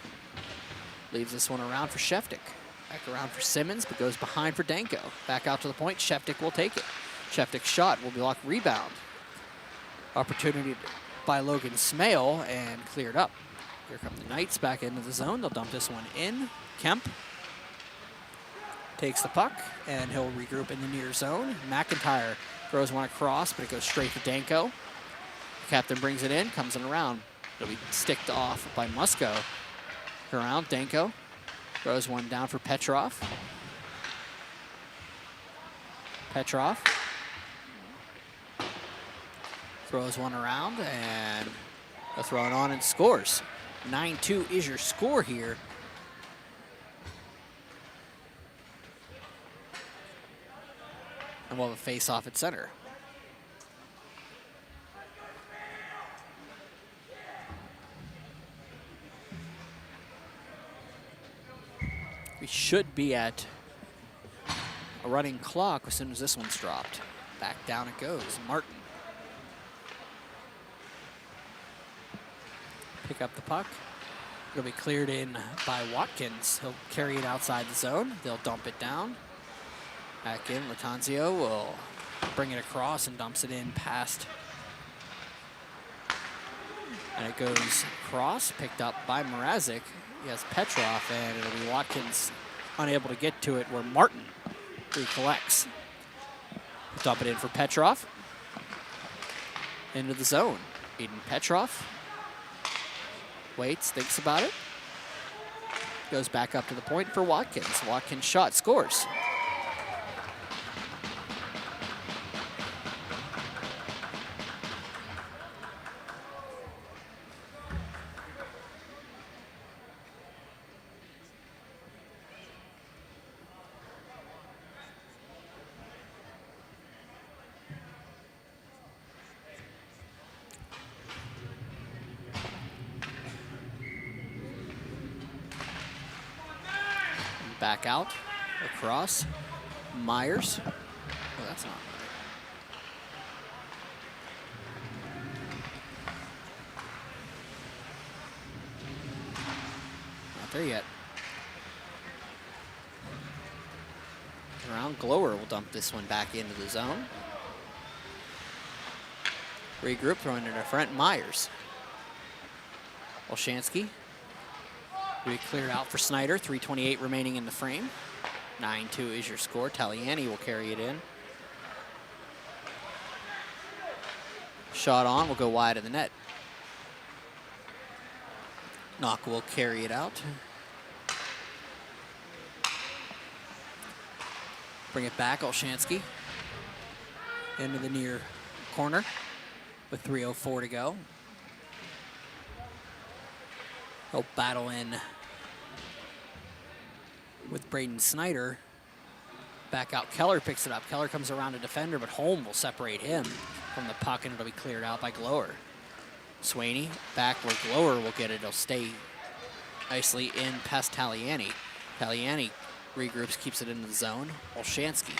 Leaves this one around for Sheftik. Back around for Simmons, but goes behind for Danko. Back out to the point, Sheftik will take it. Sheftik's shot will block rebound. Opportunity by Logan Smale and cleared up. Here come the Knights back into the zone. They'll dump this one in. Kemp takes the puck, and he'll regroup in the near zone. McIntyre throws one across, but it goes straight to Danko. The captain brings it in, comes in around. It'll be sticked off by Musko. Around, Danko throws one down for Petrov. Petrov throws one around, and they'll throw it on and scores. 9-2 is your score here. And we'll have a face-off at center. We should be at a running clock as soon as this one's dropped. Back down it goes. Martin. Pick up the puck. It'll be cleared in by Watkins. He'll carry it outside the zone. They'll dump it down. Back in. Latanzio will bring it across and dumps it in past. And it goes across, picked up by Mrazek. He has Petrov, and it'll be Watkins unable to get to it where Martin recollects. Dump it in for Petrov. Into the zone. Eden Petrov. Waits, thinks about it. Goes back up to the point for Watkins. Watkins shot, scores. Back out, across, Myers. Oh, that's not right. Not there yet. Around, Glower will dump this one back into the zone. Regroup, throwing it in front, Myers. Olshansky. We cleared out for Snyder. 3:28 remaining in the frame. 9-2 is your score. Taliani will carry it in. Shot on will go wide of the net. Knoch will carry it out. Bring it back, Olshansky. Into the near corner with 3:04 to go. He'll battle in with Braden Snyder. Back out, Keller picks it up. Keller comes around a defender, but Holm will separate him from the puck, and it'll be cleared out by Glower. Swaney back where Glower will get it. It'll stay nicely in past Taliani. Taliani regroups, keeps it in the zone. Olshansky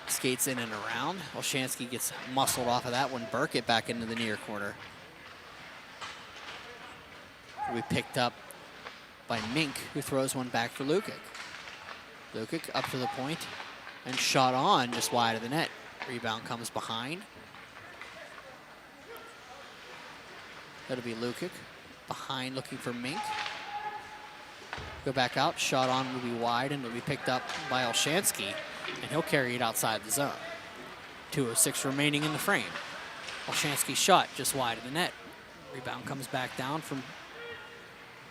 skates in and around. Olshansky gets muscled off of that one. Burkett back into the near corner. We picked up by Mink, who throws one back for Lukic. Lukic up to the point and shot on just wide of the net. Rebound comes behind. That'll be Lukic behind looking for Mink. Go back out, shot on will be wide and it'll be picked up by Olshansky and he'll carry it outside the zone. 2:06 remaining in the frame. Olshansky shot just wide of the net. Rebound comes back down from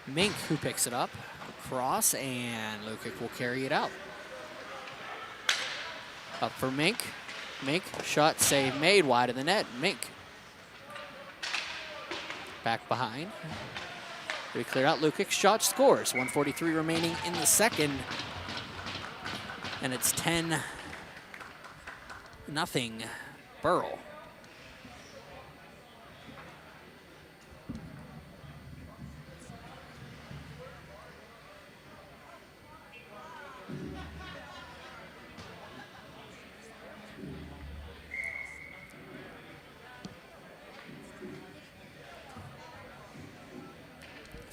Mink, who picks it up across, and Lukic will carry it out. Up for Mink. Mink, shot, save made, wide of the net. Mink. Back behind. We clear out. Lukic, shot, scores. 1:43 remaining in the second. And it's 10-0 Burrell.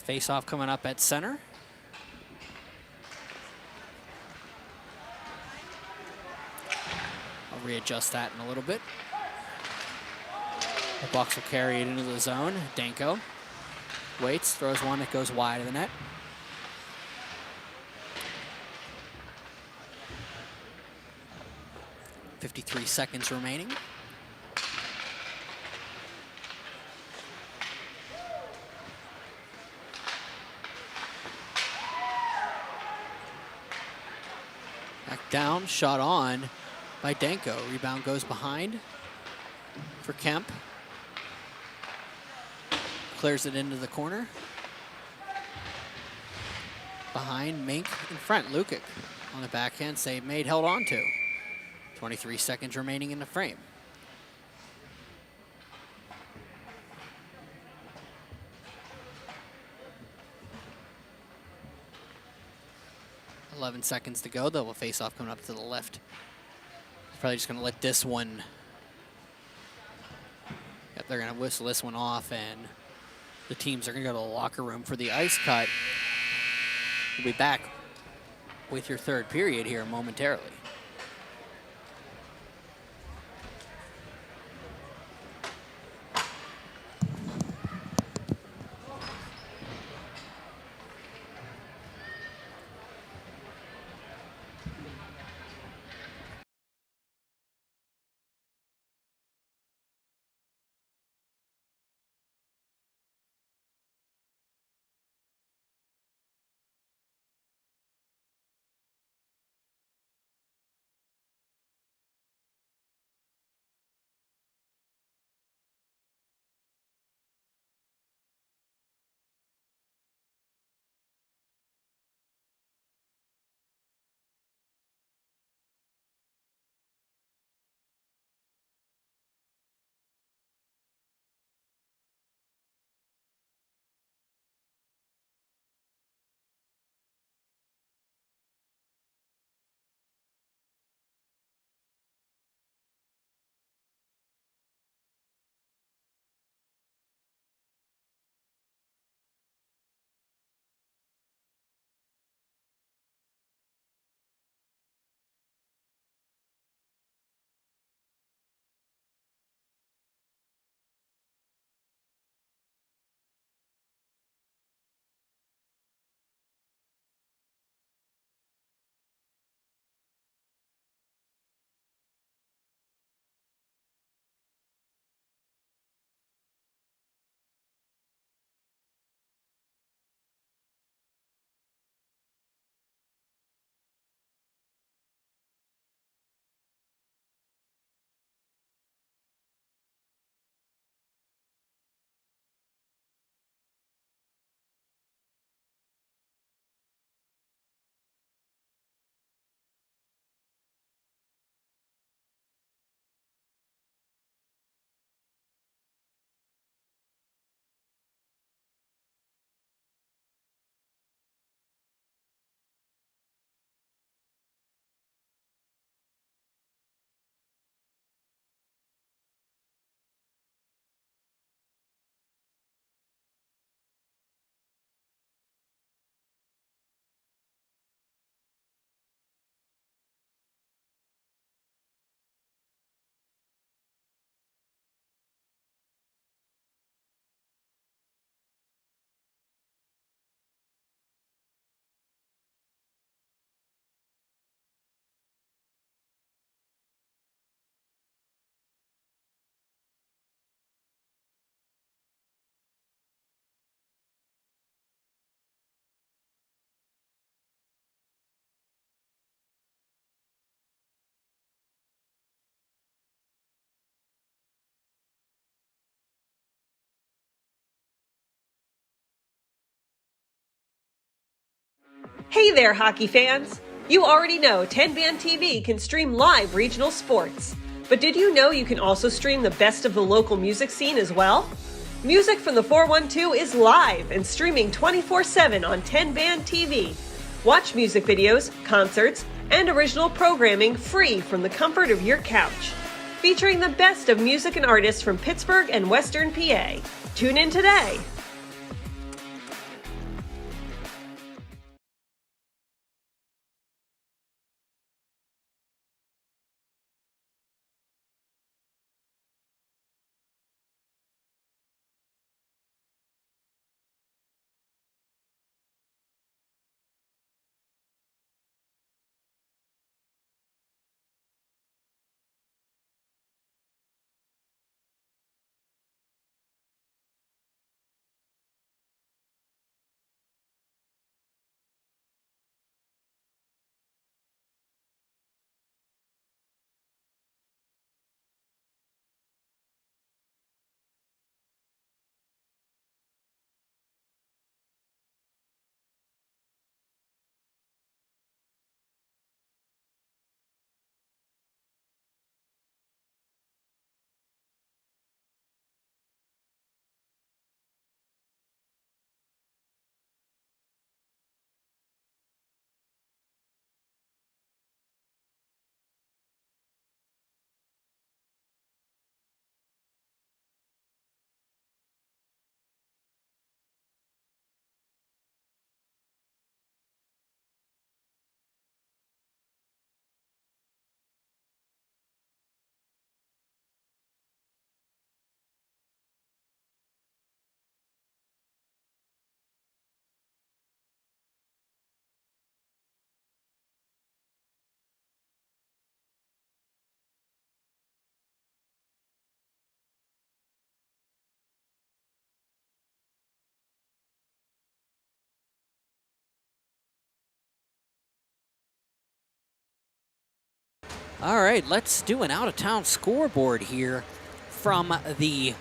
Face-off coming up at center. I'll readjust that in a little bit. The Bucks will carry it into the zone. Danko waits, throws one that goes wide of the net. .53 seconds remaining. Down, shot on by Danko. Rebound goes behind for Kemp. Clears it into the corner. Behind, Mink in front. Lukic on the backhand, save made, held on to. 23 seconds remaining in the frame. .11 seconds to go. They'll face off coming up to the left. Probably just going to let this one. Yep, they're going to whistle this one off, and the teams are going to go to the locker room for the ice cut. We'll be back with your third period here momentarily.
Hey there, hockey fans! You already know 10-Band TV can stream live regional sports. But did you know you can also stream the best of the local music scene as well? Music from the 412 is live and streaming 24/7 on 10-Band TV. Watch music videos, concerts, and original programming free from the comfort of your couch. Featuring the best of music and artists from Pittsburgh and Western PA. Tune in today.
All right, let's do an out-of-town scoreboard here from the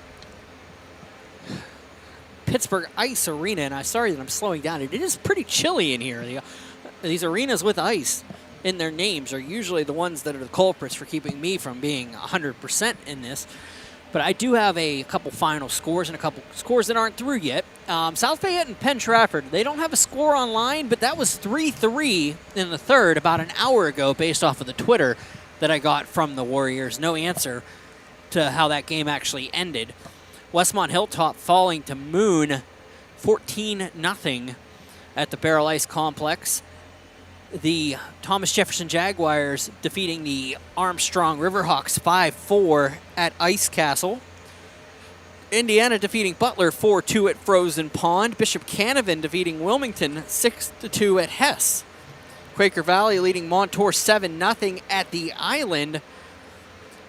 Pittsburgh Ice Arena. And I'm sorry that I'm slowing down. It is pretty chilly in here. These arenas with ice in their names are usually the ones that are the culprits for keeping me from being 100% in this. But I do have a couple final scores and a couple scores that aren't through yet. South Fayette and Penn Trafford, they don't have a score online, but that was 3-3 in the third about an hour ago based off of the Twitter that I got from the Warriors. No answer to how that game actually ended. Westmont Hilltop falling to Moon 14-0 at the Burrell Ice Complex. The Thomas Jefferson Jaguars defeating the Armstrong Riverhawks 5-4 at Ice Castle. Indiana defeating Butler 4-2 at Frozen Pond. Bishop Canevin defeating Wilmington 6-2 at Hess. Quaker Valley leading Montour 7-0 at the Island.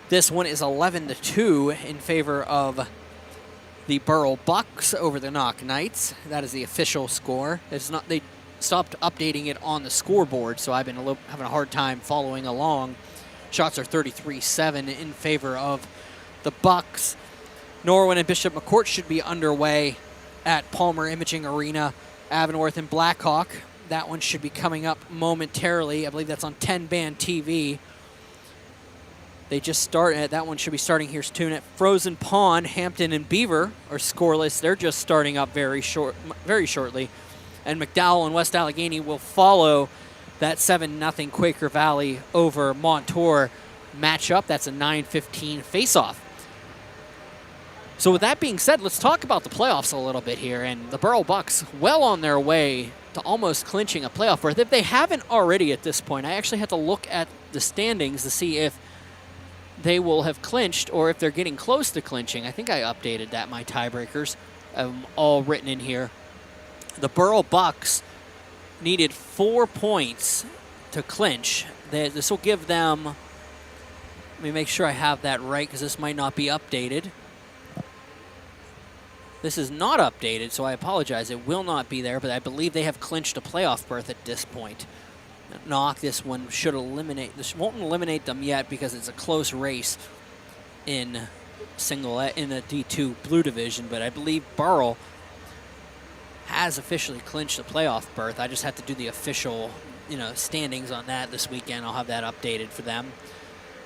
This one is 11-2 in favor of the Burrell Bucks over the Knoch Knights. That is the official score. It's not, they stopped updating it on the scoreboard, so I've been having a hard time following along. Shots are 33-7 in favor of the Bucks. Norwin and Bishop McCourt should be underway at Palmer Imaging Arena. Avonworth and Blackhawk. That one should be coming up momentarily. I believe that's on 10-Band TV. They just started. That one should be starting here soon at Frozen Pond. Hampton and Beaver are scoreless. They're just starting up very shortly. And McDowell and West Allegheny will follow that 7-0 Quaker Valley over Montour matchup. That's a 9:15 face-off. So with that being said, let's talk about the playoffs a little bit here. And the Burrell Bucks well on their way to almost clinching a playoff berth. If they haven't already at this point, I actually had to look at the standings to see if they will have clinched or if they're getting close to clinching. I think I updated that, my tiebreakers, all written in here. The Burrell Bucks needed 4 points to clinch. This will give them, let me make sure I have that right because this might not be updated. This is not updated, so I apologize. It will not be there, but I believe they have clinched a playoff berth at this point. Knoch, this one should eliminate. This won't eliminate them yet because it's a close race in the D2 Blue Division, but I believe Burrell has officially clinched a playoff berth. I just have to do the official, standings on that this weekend. I'll have that updated for them.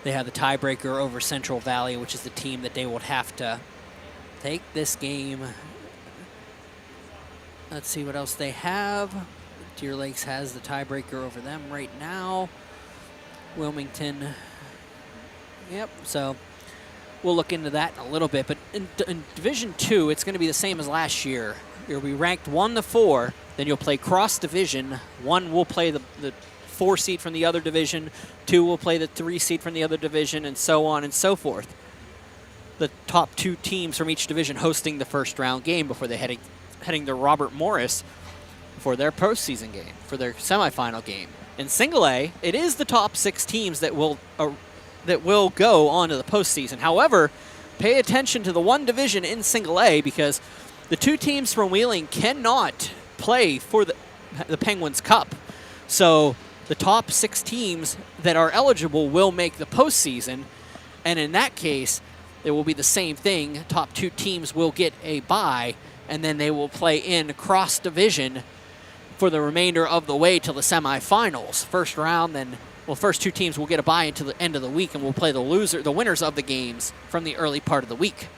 They have the tiebreaker over Central Valley, which is the team that they would have to take this game. Let's see what else they have. Deer Lakes has the tiebreaker over them right now. Wilmington. Yep, so we'll look into that in a little bit. But in Division 2, it's going to be the same as last year. You'll be ranked 1 to 4. Then you'll play cross division. 1 will play the 4 seed from the other division. 2 will play the 3 seed from the other division, and so on and so forth. The top 2 teams from each division hosting the first round game before they heading to Robert Morris for their postseason game, for their semifinal game. In Single A, it is the top 6 teams that will go on to the postseason. However, pay attention to the 1 division in Single A, because the 2 teams from Wheeling cannot play for the Penguins Cup. So the top 6 teams that are eligible will make the postseason, and in that case, it will be the same thing. Top 2 teams will get a bye, and then they will play in cross division for the remainder of the way till the semifinals. First round, then, first 2 teams will get a bye until the end of the week, and we'll play the winners of the games from the early part of the week.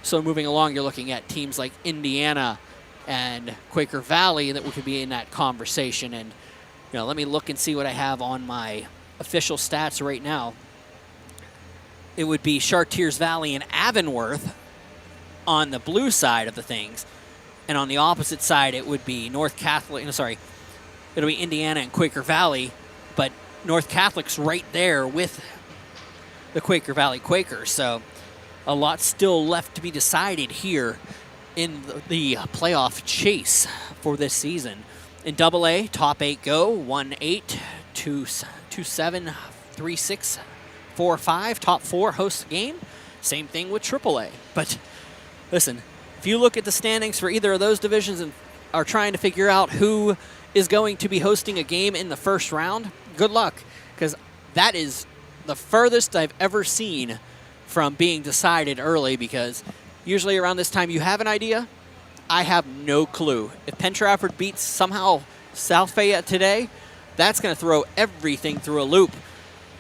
So moving along, you're looking at teams like Indiana and Quaker Valley that could be in that conversation. And let me look and see what I have on my official stats right now. It would be Chartiers Valley and Avonworth on the blue side of the things. And on the opposite side, it would be it'll be Indiana and Quaker Valley, but North Catholic's right there with the Quaker Valley Quakers. So a lot still left to be decided here in the playoff chase for this season. In AA, top 8 go, 1-8, 2-7, 3-6, 4-5. Top 4 host the game. Same thing with AAA. But listen, if you look at the standings for either of those divisions and are trying to figure out who is going to be hosting a game in the first round, good luck, because that is the furthest I've ever seen from being decided early, because usually around this time you have an idea. I have no clue. If Penn Trafford beats somehow South Fayette today, that's going to throw everything through a loop,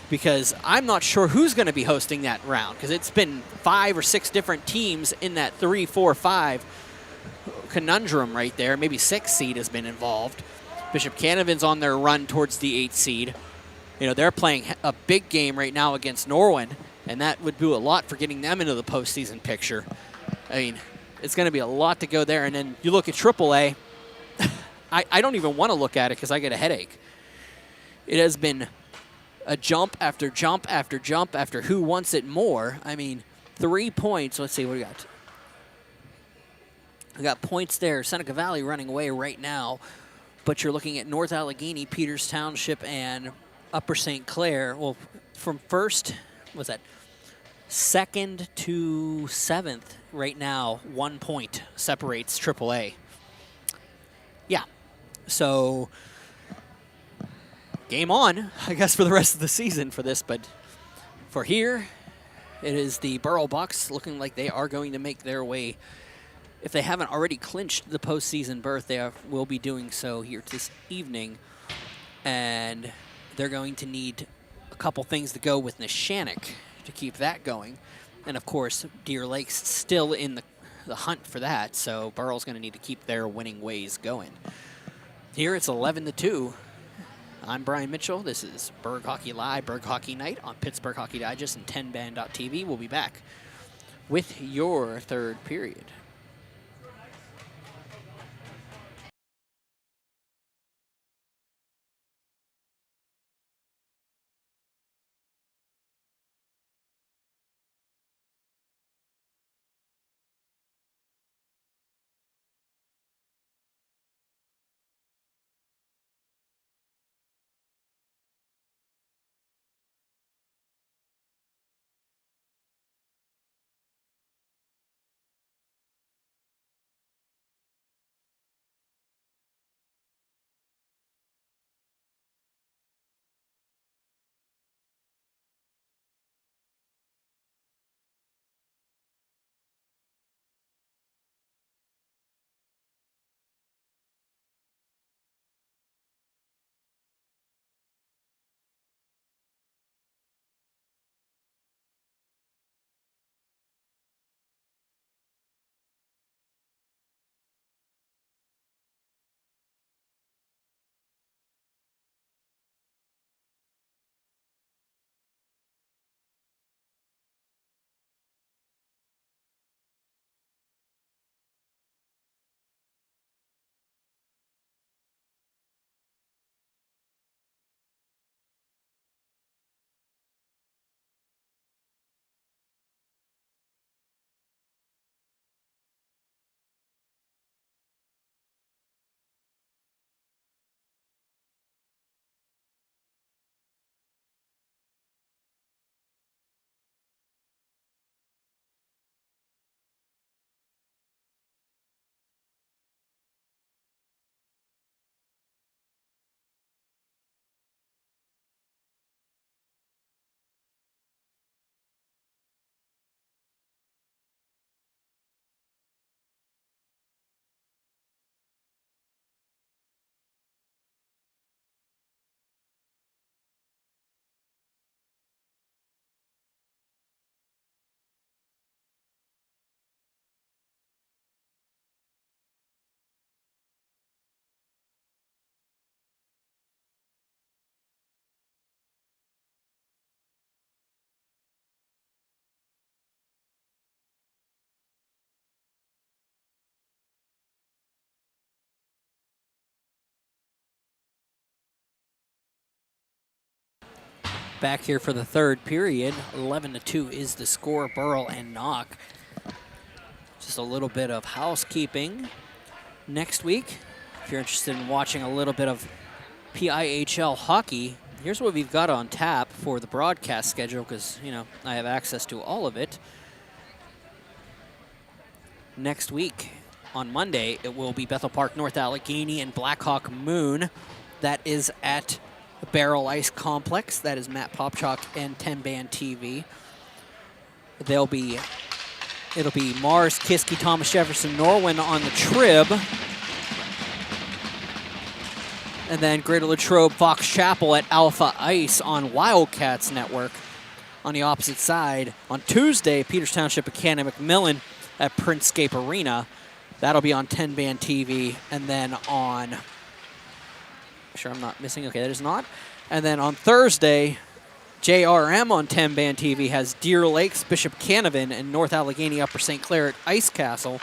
because I'm not sure who's going to be hosting that round, because it's been 5 or 6 different teams in that 3, 4, 5 conundrum right there. Maybe 6 seed has been involved. Bishop Canavan's on their run towards the 8 seed. They're playing a big game right now against Norwin, and that would do a lot for getting them into the postseason picture. I mean, it's going to be a lot to go there. And then you look at AAA, I don't even want to look at it because I get a headache. It has been a jump after jump after jump after who wants it more. I mean, 3 points. Let's see what we got. We got points there. Seneca Valley running away right now. But you're looking at North Allegheny, Peters Township, and Upper St. Clair. Well, from first, what's that? 2nd to 7th right now, 1 point separates AAA. Yeah, so game on, I guess, for the rest of the season for this. But for here, it is the Burrell Bucks looking like they are going to make their way. If they haven't already clinched the postseason berth, they will be doing so here this evening. And they're going to need a couple things to go with Neshannock to keep that going. And, of course, Deer Lake's still in the hunt for that, so Burrell's going to need to keep their winning ways going. Here it's 11-2. I'm Brian Mitchell. This is Berg Hockey Live, Berg Hockey Night on Pittsburgh Hockey Digest and 10band.tv. We'll be back with your third period. back here for the third period. 11-2 is the score. Burrell and Knoch. Just a little bit of housekeeping. Next week, if you're interested in watching a little bit of PIHL hockey, here's what we've got on tap for the broadcast schedule, because, you know, I have access to all of it. Next week, on Monday, it will be Bethel Park, North Allegheny, and Blackhawk Moon. That is at the Burrell Ice Complex. That is Matt Popchalk and 10-Band TV. It'll be Mars, Kiski, Thomas Jefferson, Norwin on the Trib. And then Greater Latrobe, Fox Chapel at Alpha Ice on Wildcats Network. On the opposite side, on Tuesday, Peters Township Academy McMillan at Printscape Arena. That'll be on 10-Band TV. And then on, make sure I'm not missing, okay, that is not. And then on Thursday, JRM on 10-Band TV has Deer Lakes, Bishop Canavan, and North Allegheny Upper St. Clair at Ice Castle.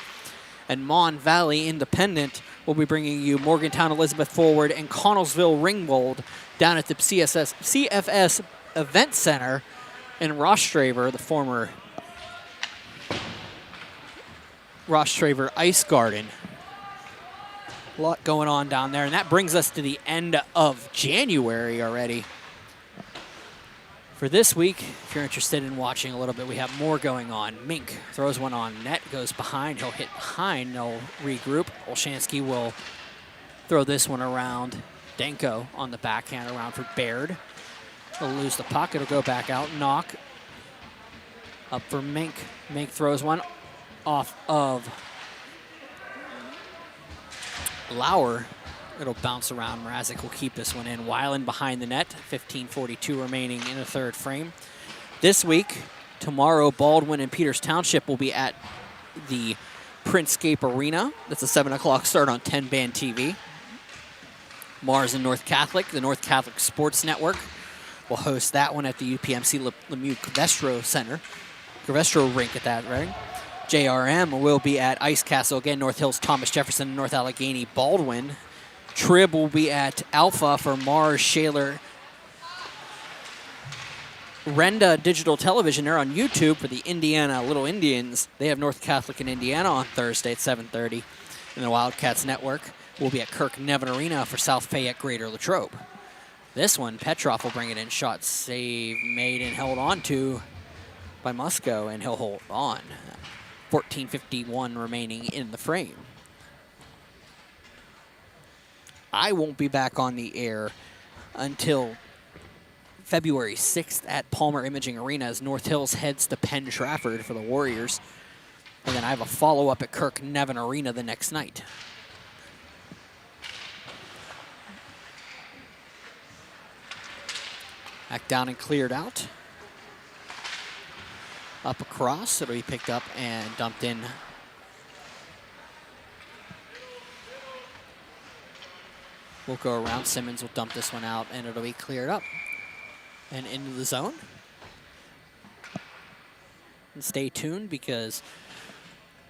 And Mon Valley Independent will be bringing you Morgantown Elizabeth Forward and Connellsville Ringgold down at the CFS Event Center in Rostraver, the former Rostraver Ice Garden. A lot going on down there, and that brings us to the end of January already. For this week, if you're interested in watching a little bit, we have more going on. Mink throws one on net, goes behind. He'll hit behind, they'll regroup. Olshansky will throw this one around. Denko on the backhand around for Baird. He'll lose the puck, it'll go back out. Knoch up for Mink. Mink throws one off of Lauer. It'll bounce around. Mrazek will keep this one in. Weiland behind the net. 15:42 remaining in the third frame. This week, tomorrow, Baldwin and Peters Township will be at the Printscape Arena. That's a 7 o'clock start on 10-Band TV. Mars and North Catholic, the North Catholic Sports Network, will host that one at the UPMC Lemieux Covestro Center. Covestro rink at that, right? JRM will be at Ice Castle. Again, North Hills, Thomas Jefferson, North Allegheny, Baldwin. Trib will be at Alpha for Mars, Shaler. Renda Digital Television, they're on YouTube for the Indiana Little Indians. They have North Catholic in Indiana on Thursday at 7:30. And the Wildcats Network will be at Kirk Nevin Arena for South Fayette Greater Latrobe. This one, Petrov will bring it in. Shot save made and held on to by Musco, and he'll hold on. 14:51 remaining in the frame. I won't be back on the air until February 6th at Palmer Imaging Arena as North Hills heads to Penn Trafford for the Warriors. And then I have a follow-up at Kirk Nevin Arena the next night. Back down and cleared out. Up across, it'll be picked up and dumped in. We'll go around. Simmons will dump this one out, and it'll be cleared up and into the zone. And stay tuned, because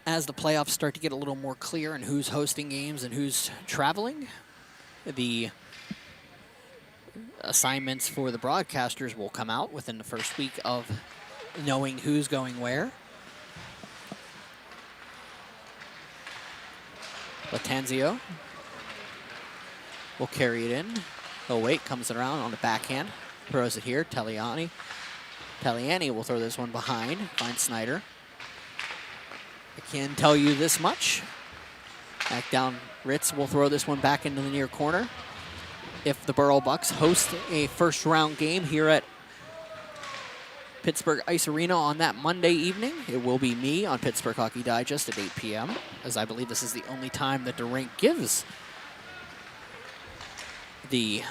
as the playoffs start to get a little more clear and who's hosting games and who's traveling, the assignments for the broadcasters will come out within the first week of knowing who's going where. Latanzio will carry it in. Oh wait, comes around on the backhand. Throws it here, Taliani will throw this one behind, finds Snyder. I can tell you this much. Back down, Ritz will throw this one back into the near corner. If the Burrell Bucks host a first round game here at Pittsburgh Ice Arena on that Monday evening, it will be me on Pittsburgh Hockey Digest at 8 p.m., as I believe this is the only time that the rink gives the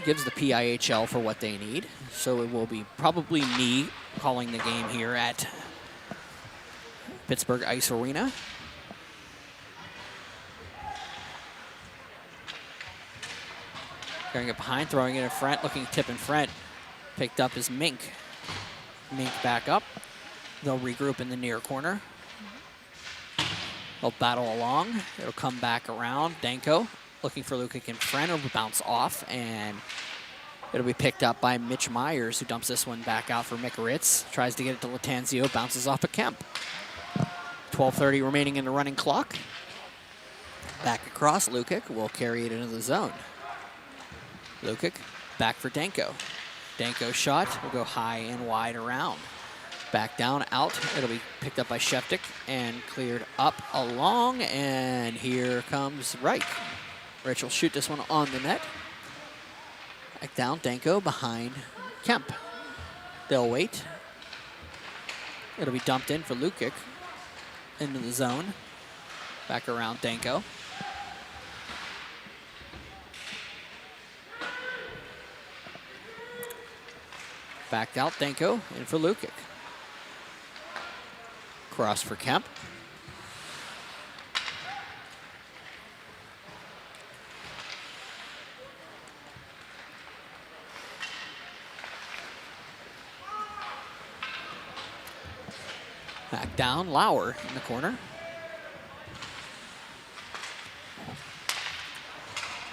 PIHL for what they need. So it will be probably me calling the game here at Pittsburgh Ice Arena. Carrying it behind, throwing it in front, looking tip in front. Picked up is Mink. Mink back up. They'll regroup in the near corner. They'll battle along. It'll come back around. Danko looking for Lukic in front. It'll bounce off, and it'll be picked up by Mitch Myers, who dumps this one back out for Mick Ritz. Tries to get it to Latanzio, bounces off of Kemp. 12:30 remaining in the running clock. Back across, Lukic will carry it into the zone. Lukic back for Danko. Danko shot will go high and wide around. Back down, out. It'll be picked up by Sheftik and cleared up along, and here comes Reich. Rich will shoot this one on the net. Back down, Danko behind Kemp. They'll wait. It'll be dumped in for Lukic into the zone. Back around Danko. Backed out, Danko in for Lukic. Cross for Kemp. Back down, Lauer in the corner.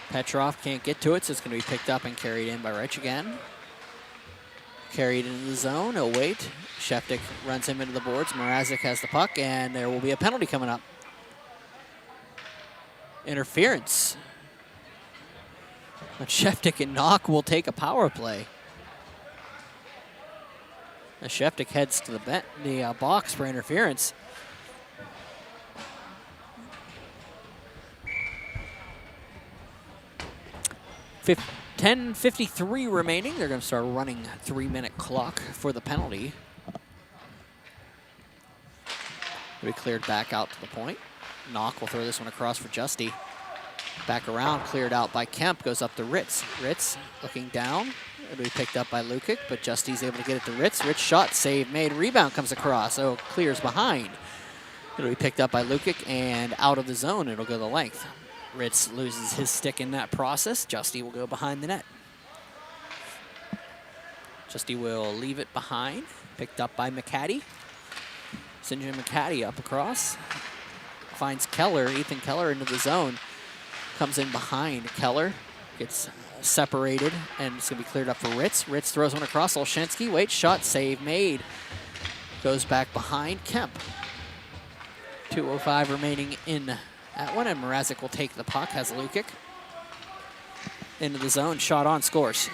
Petrov can't get to it, so it's going to be picked up and carried in by Reich again. Carried into the zone, he'll wait. Sheftik runs him into the boards. Mrazek has the puck, and there will be a penalty coming up. Interference. But Sheftik and Knoch will take a power play. As Sheftik heads to the box for interference. Fifth. 10:53 remaining. They're going to start running a 3-minute clock for the penalty. It'll be cleared back out to the point. Knoch will throw this one across for Justy. Back around, cleared out by Kemp, goes up to Ritz. Ritz looking down. It'll be picked up by Lukic, but Justy's able to get it to Ritz. Ritz shot, save made, rebound comes across, so clears behind. It'll be picked up by Lukic, and out of the zone, it'll go the length. Ritz loses his stick in that process. Justy will go behind the net. Justy will leave it behind. Picked up by McCaddy. Sinjin McCaddy up across. Finds Keller, Ethan Keller into the zone. Comes in behind Keller. Gets separated, and it's going to be cleared up for Ritz. Ritz throws one across. Olszewski, wait, shot, save made. Goes back behind Kemp. 2:05 remaining in that one, and Mrazek will take the puck, has Lukic. Into the zone, shot on, scores.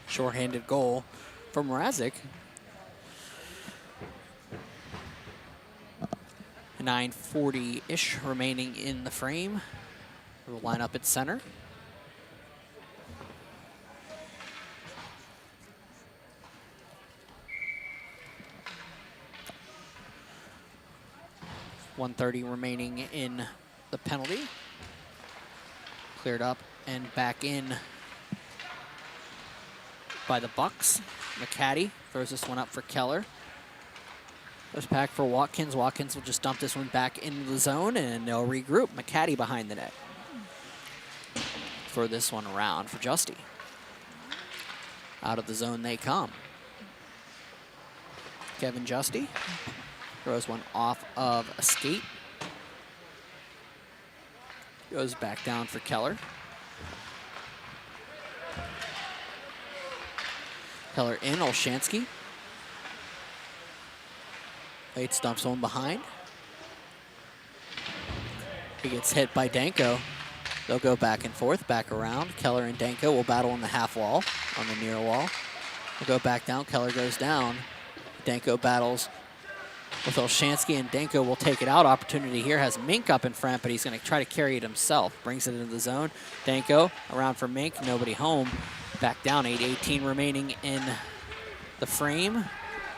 Short-handed goal for Mrazek. 9:40-ish remaining in the frame. We'll line up at center. .130 remaining in the penalty. Cleared up and back in by the Bucks. McCaddy throws this one up for Keller. Goes back for Watkins. Watkins will just dump this one back into the zone, and they'll regroup. McCaddy behind the net. For this one around for Justy. Out of the zone they come. Kevin Justy throws one off of a skate. Goes back down for Keller. Keller in, Olszewski. Wade stumps one behind. He gets hit by Danko. They'll go back and forth, back around. Keller and Danko will battle on the half wall, on the near wall. They'll go back down, Keller goes down. Danko battles with Olszewski, and Danko will take it out. Opportunity here, has Mink up in front, but he's going to try to carry it himself. Brings it into the zone. Danko around for Mink, nobody home. Back down, 8:18 remaining in the frame.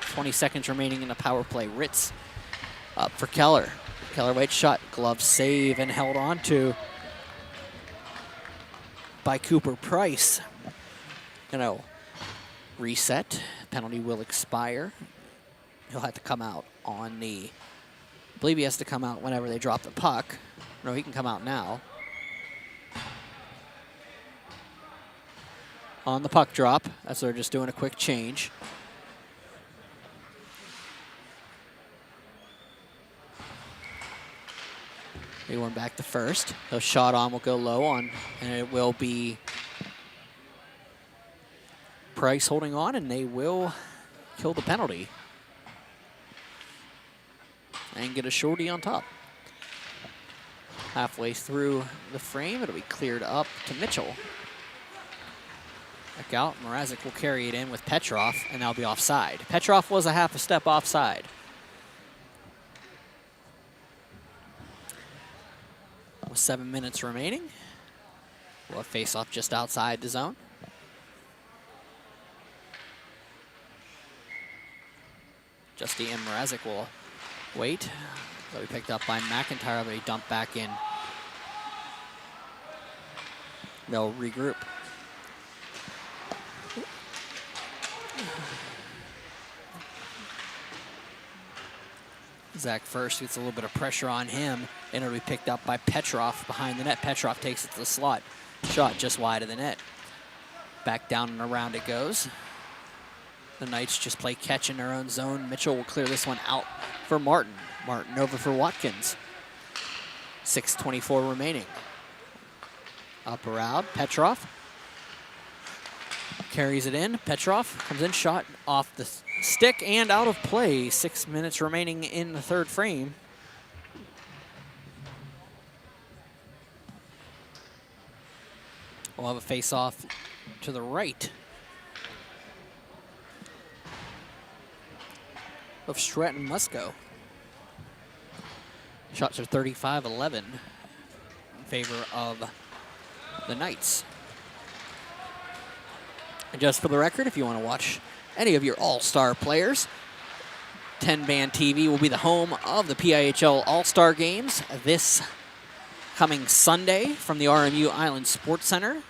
20 seconds remaining in the power play. Ritz up for Keller. Keller waits, shot, glove save, and held on to by Cooper Price. Gonna reset. Penalty will expire. He'll have to come out on the, I believe he has to come out whenever they drop the puck. No, he can come out now. On the puck drop, as they're just doing a quick change. Rayborn back to first. The shot on will go low on, and it will be Price holding on, and they will kill the penalty and get a shorty on top. Halfway through the frame, it'll be cleared up to Mitchell. Back out, Mrazek will carry it in with Petrov, and that'll be offside. Petrov was a half a step offside. With 7 minutes remaining, we'll have face-off just outside the zone. Justy and Mrazek will wait. They'll be picked up by McIntyre, but he dumped back in. They'll regroup. Zach first gets a little bit of pressure on him, and it'll be picked up by Petrov behind the net. Petrov takes it to the slot. Shot just wide of the net. Back down and around it goes. The Knights just play catch in their own zone. Mitchell will clear this one out for Martin. Martin over for Watkins. 6:24 remaining. Up around, Petrov. Carries it in, Petrov comes in, shot off the stick and out of play. 6 minutes remaining in the third frame. We'll have a face-off to the right of Stratton Musco. Shots are 35-11 in favor of the Knights. And just for the record, if you want to watch any of your all-star players, 10-Band TV will be the home of the PIHL All-Star Games this coming Sunday from the RMU Island Sports Center.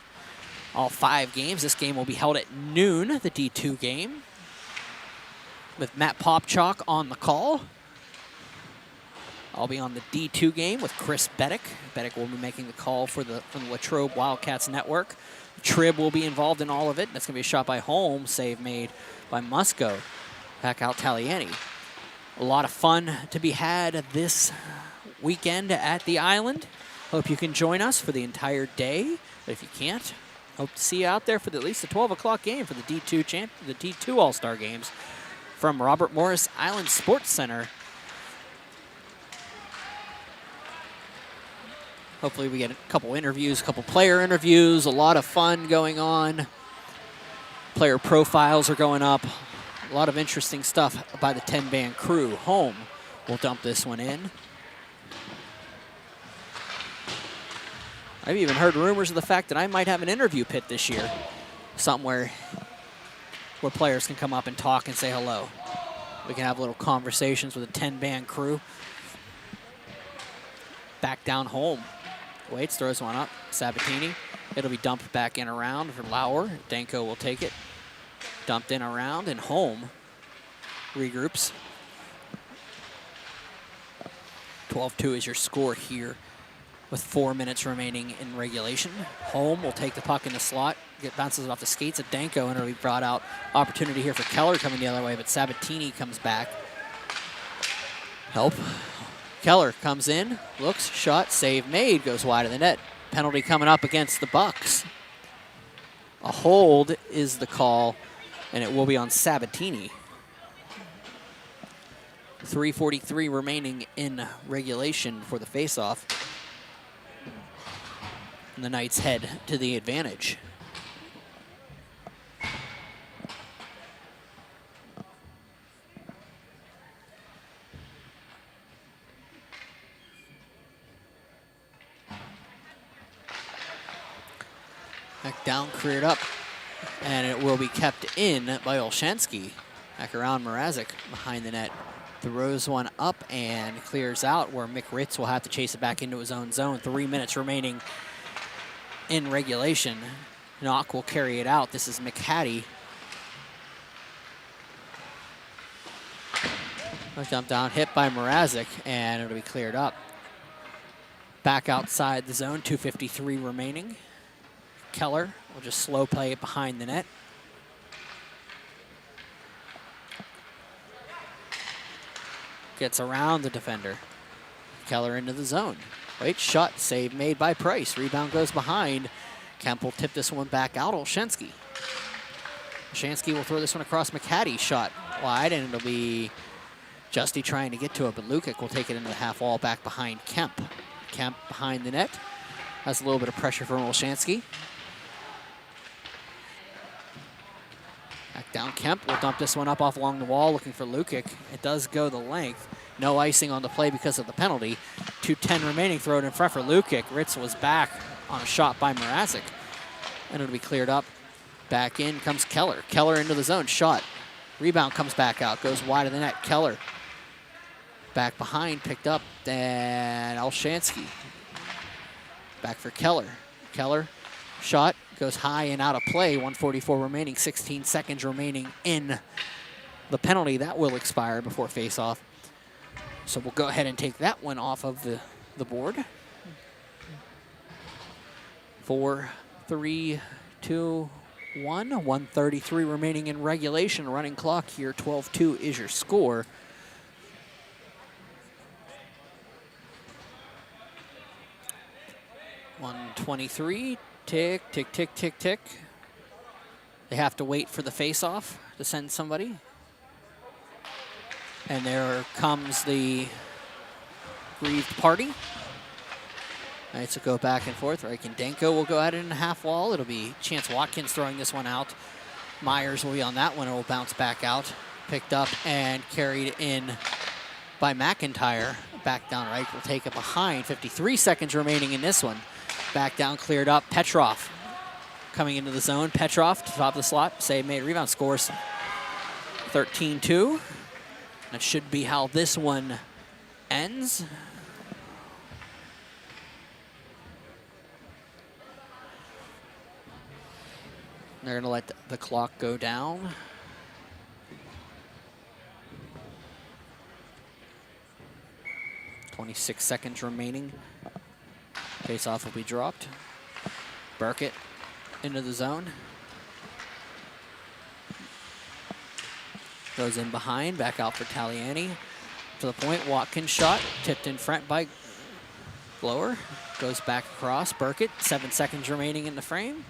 All 5 games. This game will be held at noon, the D2 game, with Matt Popchalk on the call. I'll be on the D2 game with Chris Beddick. Beddick will be making the call from the Latrobe Wildcats Network. Trib will be involved in all of it. That's going to be a shot by Holmes, save made by Musco. Back out Taliani. A lot of fun to be had this weekend at the island. Hope you can join us for the entire day. But if you can't, hope to see you out there for at least the 12 o'clock game for the D2 All-Star Games from Robert Morris Island Sports Center. Hopefully we get a couple interviews, a couple player interviews, a lot of fun going on. Player profiles are going up. A lot of interesting stuff by the 10-Band crew. Home will dump this one in. I've even heard rumors of the fact that I might have an interview pit this year. Something where players can come up and talk and say hello. We can have little conversations with the 10-Band crew. Back down Home. Waits, throws one up. Sabatini. It'll be dumped back in around for Lauer. Danko will take it. Dumped in around, and Home regroups. 12-2 is your score here with 4 minutes remaining in regulation. Home will take the puck in the slot. Bounces it off the skates at Danko, and it'll be brought out. Opportunity here for Keller coming the other way, but Sabatini comes back. Help. Keller comes in, looks, shot, save made, goes wide of the net. Penalty coming up against the Bucks. A hold is the call, and it will be on Sabatini. 3:43 remaining in regulation for the faceoff. And the Knights head to the advantage. Back down, cleared up, and it will be kept in by Olshansky. Back around Mrazek behind the net. Throws one up and clears out where Mick Ritz will have to chase it back into his own zone. 3 minutes remaining in regulation. Knoch will carry it out. This is McHattie. Jump down, hit by Mrazek, and it'll be cleared up. Back outside the zone, 2:53 remaining. Keller will just slow play it behind the net. Gets around the defender. Keller into the zone. Great shot, save made by Price. Rebound goes behind. Kemp will tip this one back out. Olshansky. Olshansky will throw this one across McCaddy. Shot wide, and it'll be Justy trying to get to it, but Lukic will take it into the half wall back behind Kemp. Kemp behind the net. Has a little bit of pressure from Olshansky. Back down, Kemp will dump this one up off along the wall, looking for Lukic. It does go the length. No icing on the play because of the penalty. 2:10 remaining, throw it in front for Lukic. Ritz was back on a shot by Mrazek. And it'll be cleared up. Back in comes Keller. Keller into the zone, shot. Rebound comes back out, goes wide of the net. Keller back behind, picked up, and Olshansky. Back for Keller. Keller, shot, goes high and out of play. 1:44 remaining, 16 seconds remaining in the penalty. That will expire before face-off. So we'll go ahead and take that one off of the board. 4, 3, 2, 1. 1:33 remaining in regulation. Running clock here. 12-2 is your score. .123. Tick, tick, tick, tick, tick. They have to wait for the face-off to send somebody. And there comes the grieved party. All right, so go back and forth. Denko will go at it in the half wall. It'll be Chance Watkins throwing this one out. Myers will be on that one. It will bounce back out. Picked up and carried in by McIntyre. Back down right. Will take it behind. 53 seconds remaining in this one. Back down, cleared up. Petrov coming into the zone. Petrov to top of the slot. Save made. Rebound scores 13-2. That should be how this one ends. They're going to let the clock go down. .26 seconds remaining. Face-off will be dropped. Burkett into the zone. Goes in behind, back out for Taliani. To the point, Watkins shot, tipped in front by Blower. Goes back across, Burkett, 7 seconds remaining in the frame.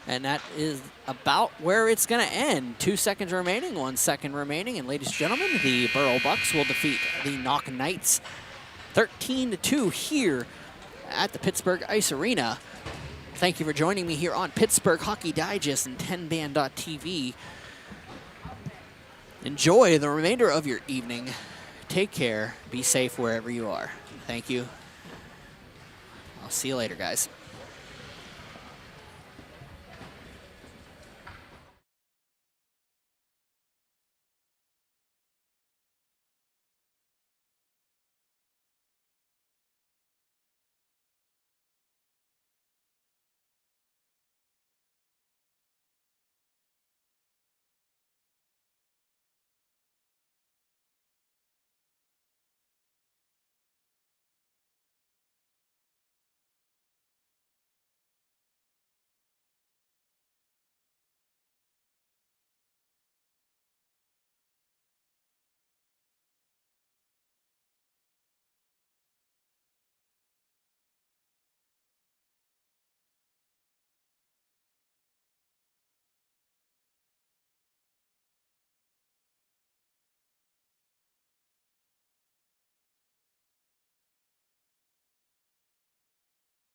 And that is about where it's gonna end. 2 seconds remaining, 1 second remaining. And ladies and gentlemen, the Burrell Bucks will defeat the Knoch Knights 13-2 here at the Pittsburgh Ice Arena. Thank you for joining me here on Pittsburgh Hockey Digest and 10band.tv. Enjoy the remainder of your evening. Take care. Be safe wherever you are. Thank you. I'll see you later, guys.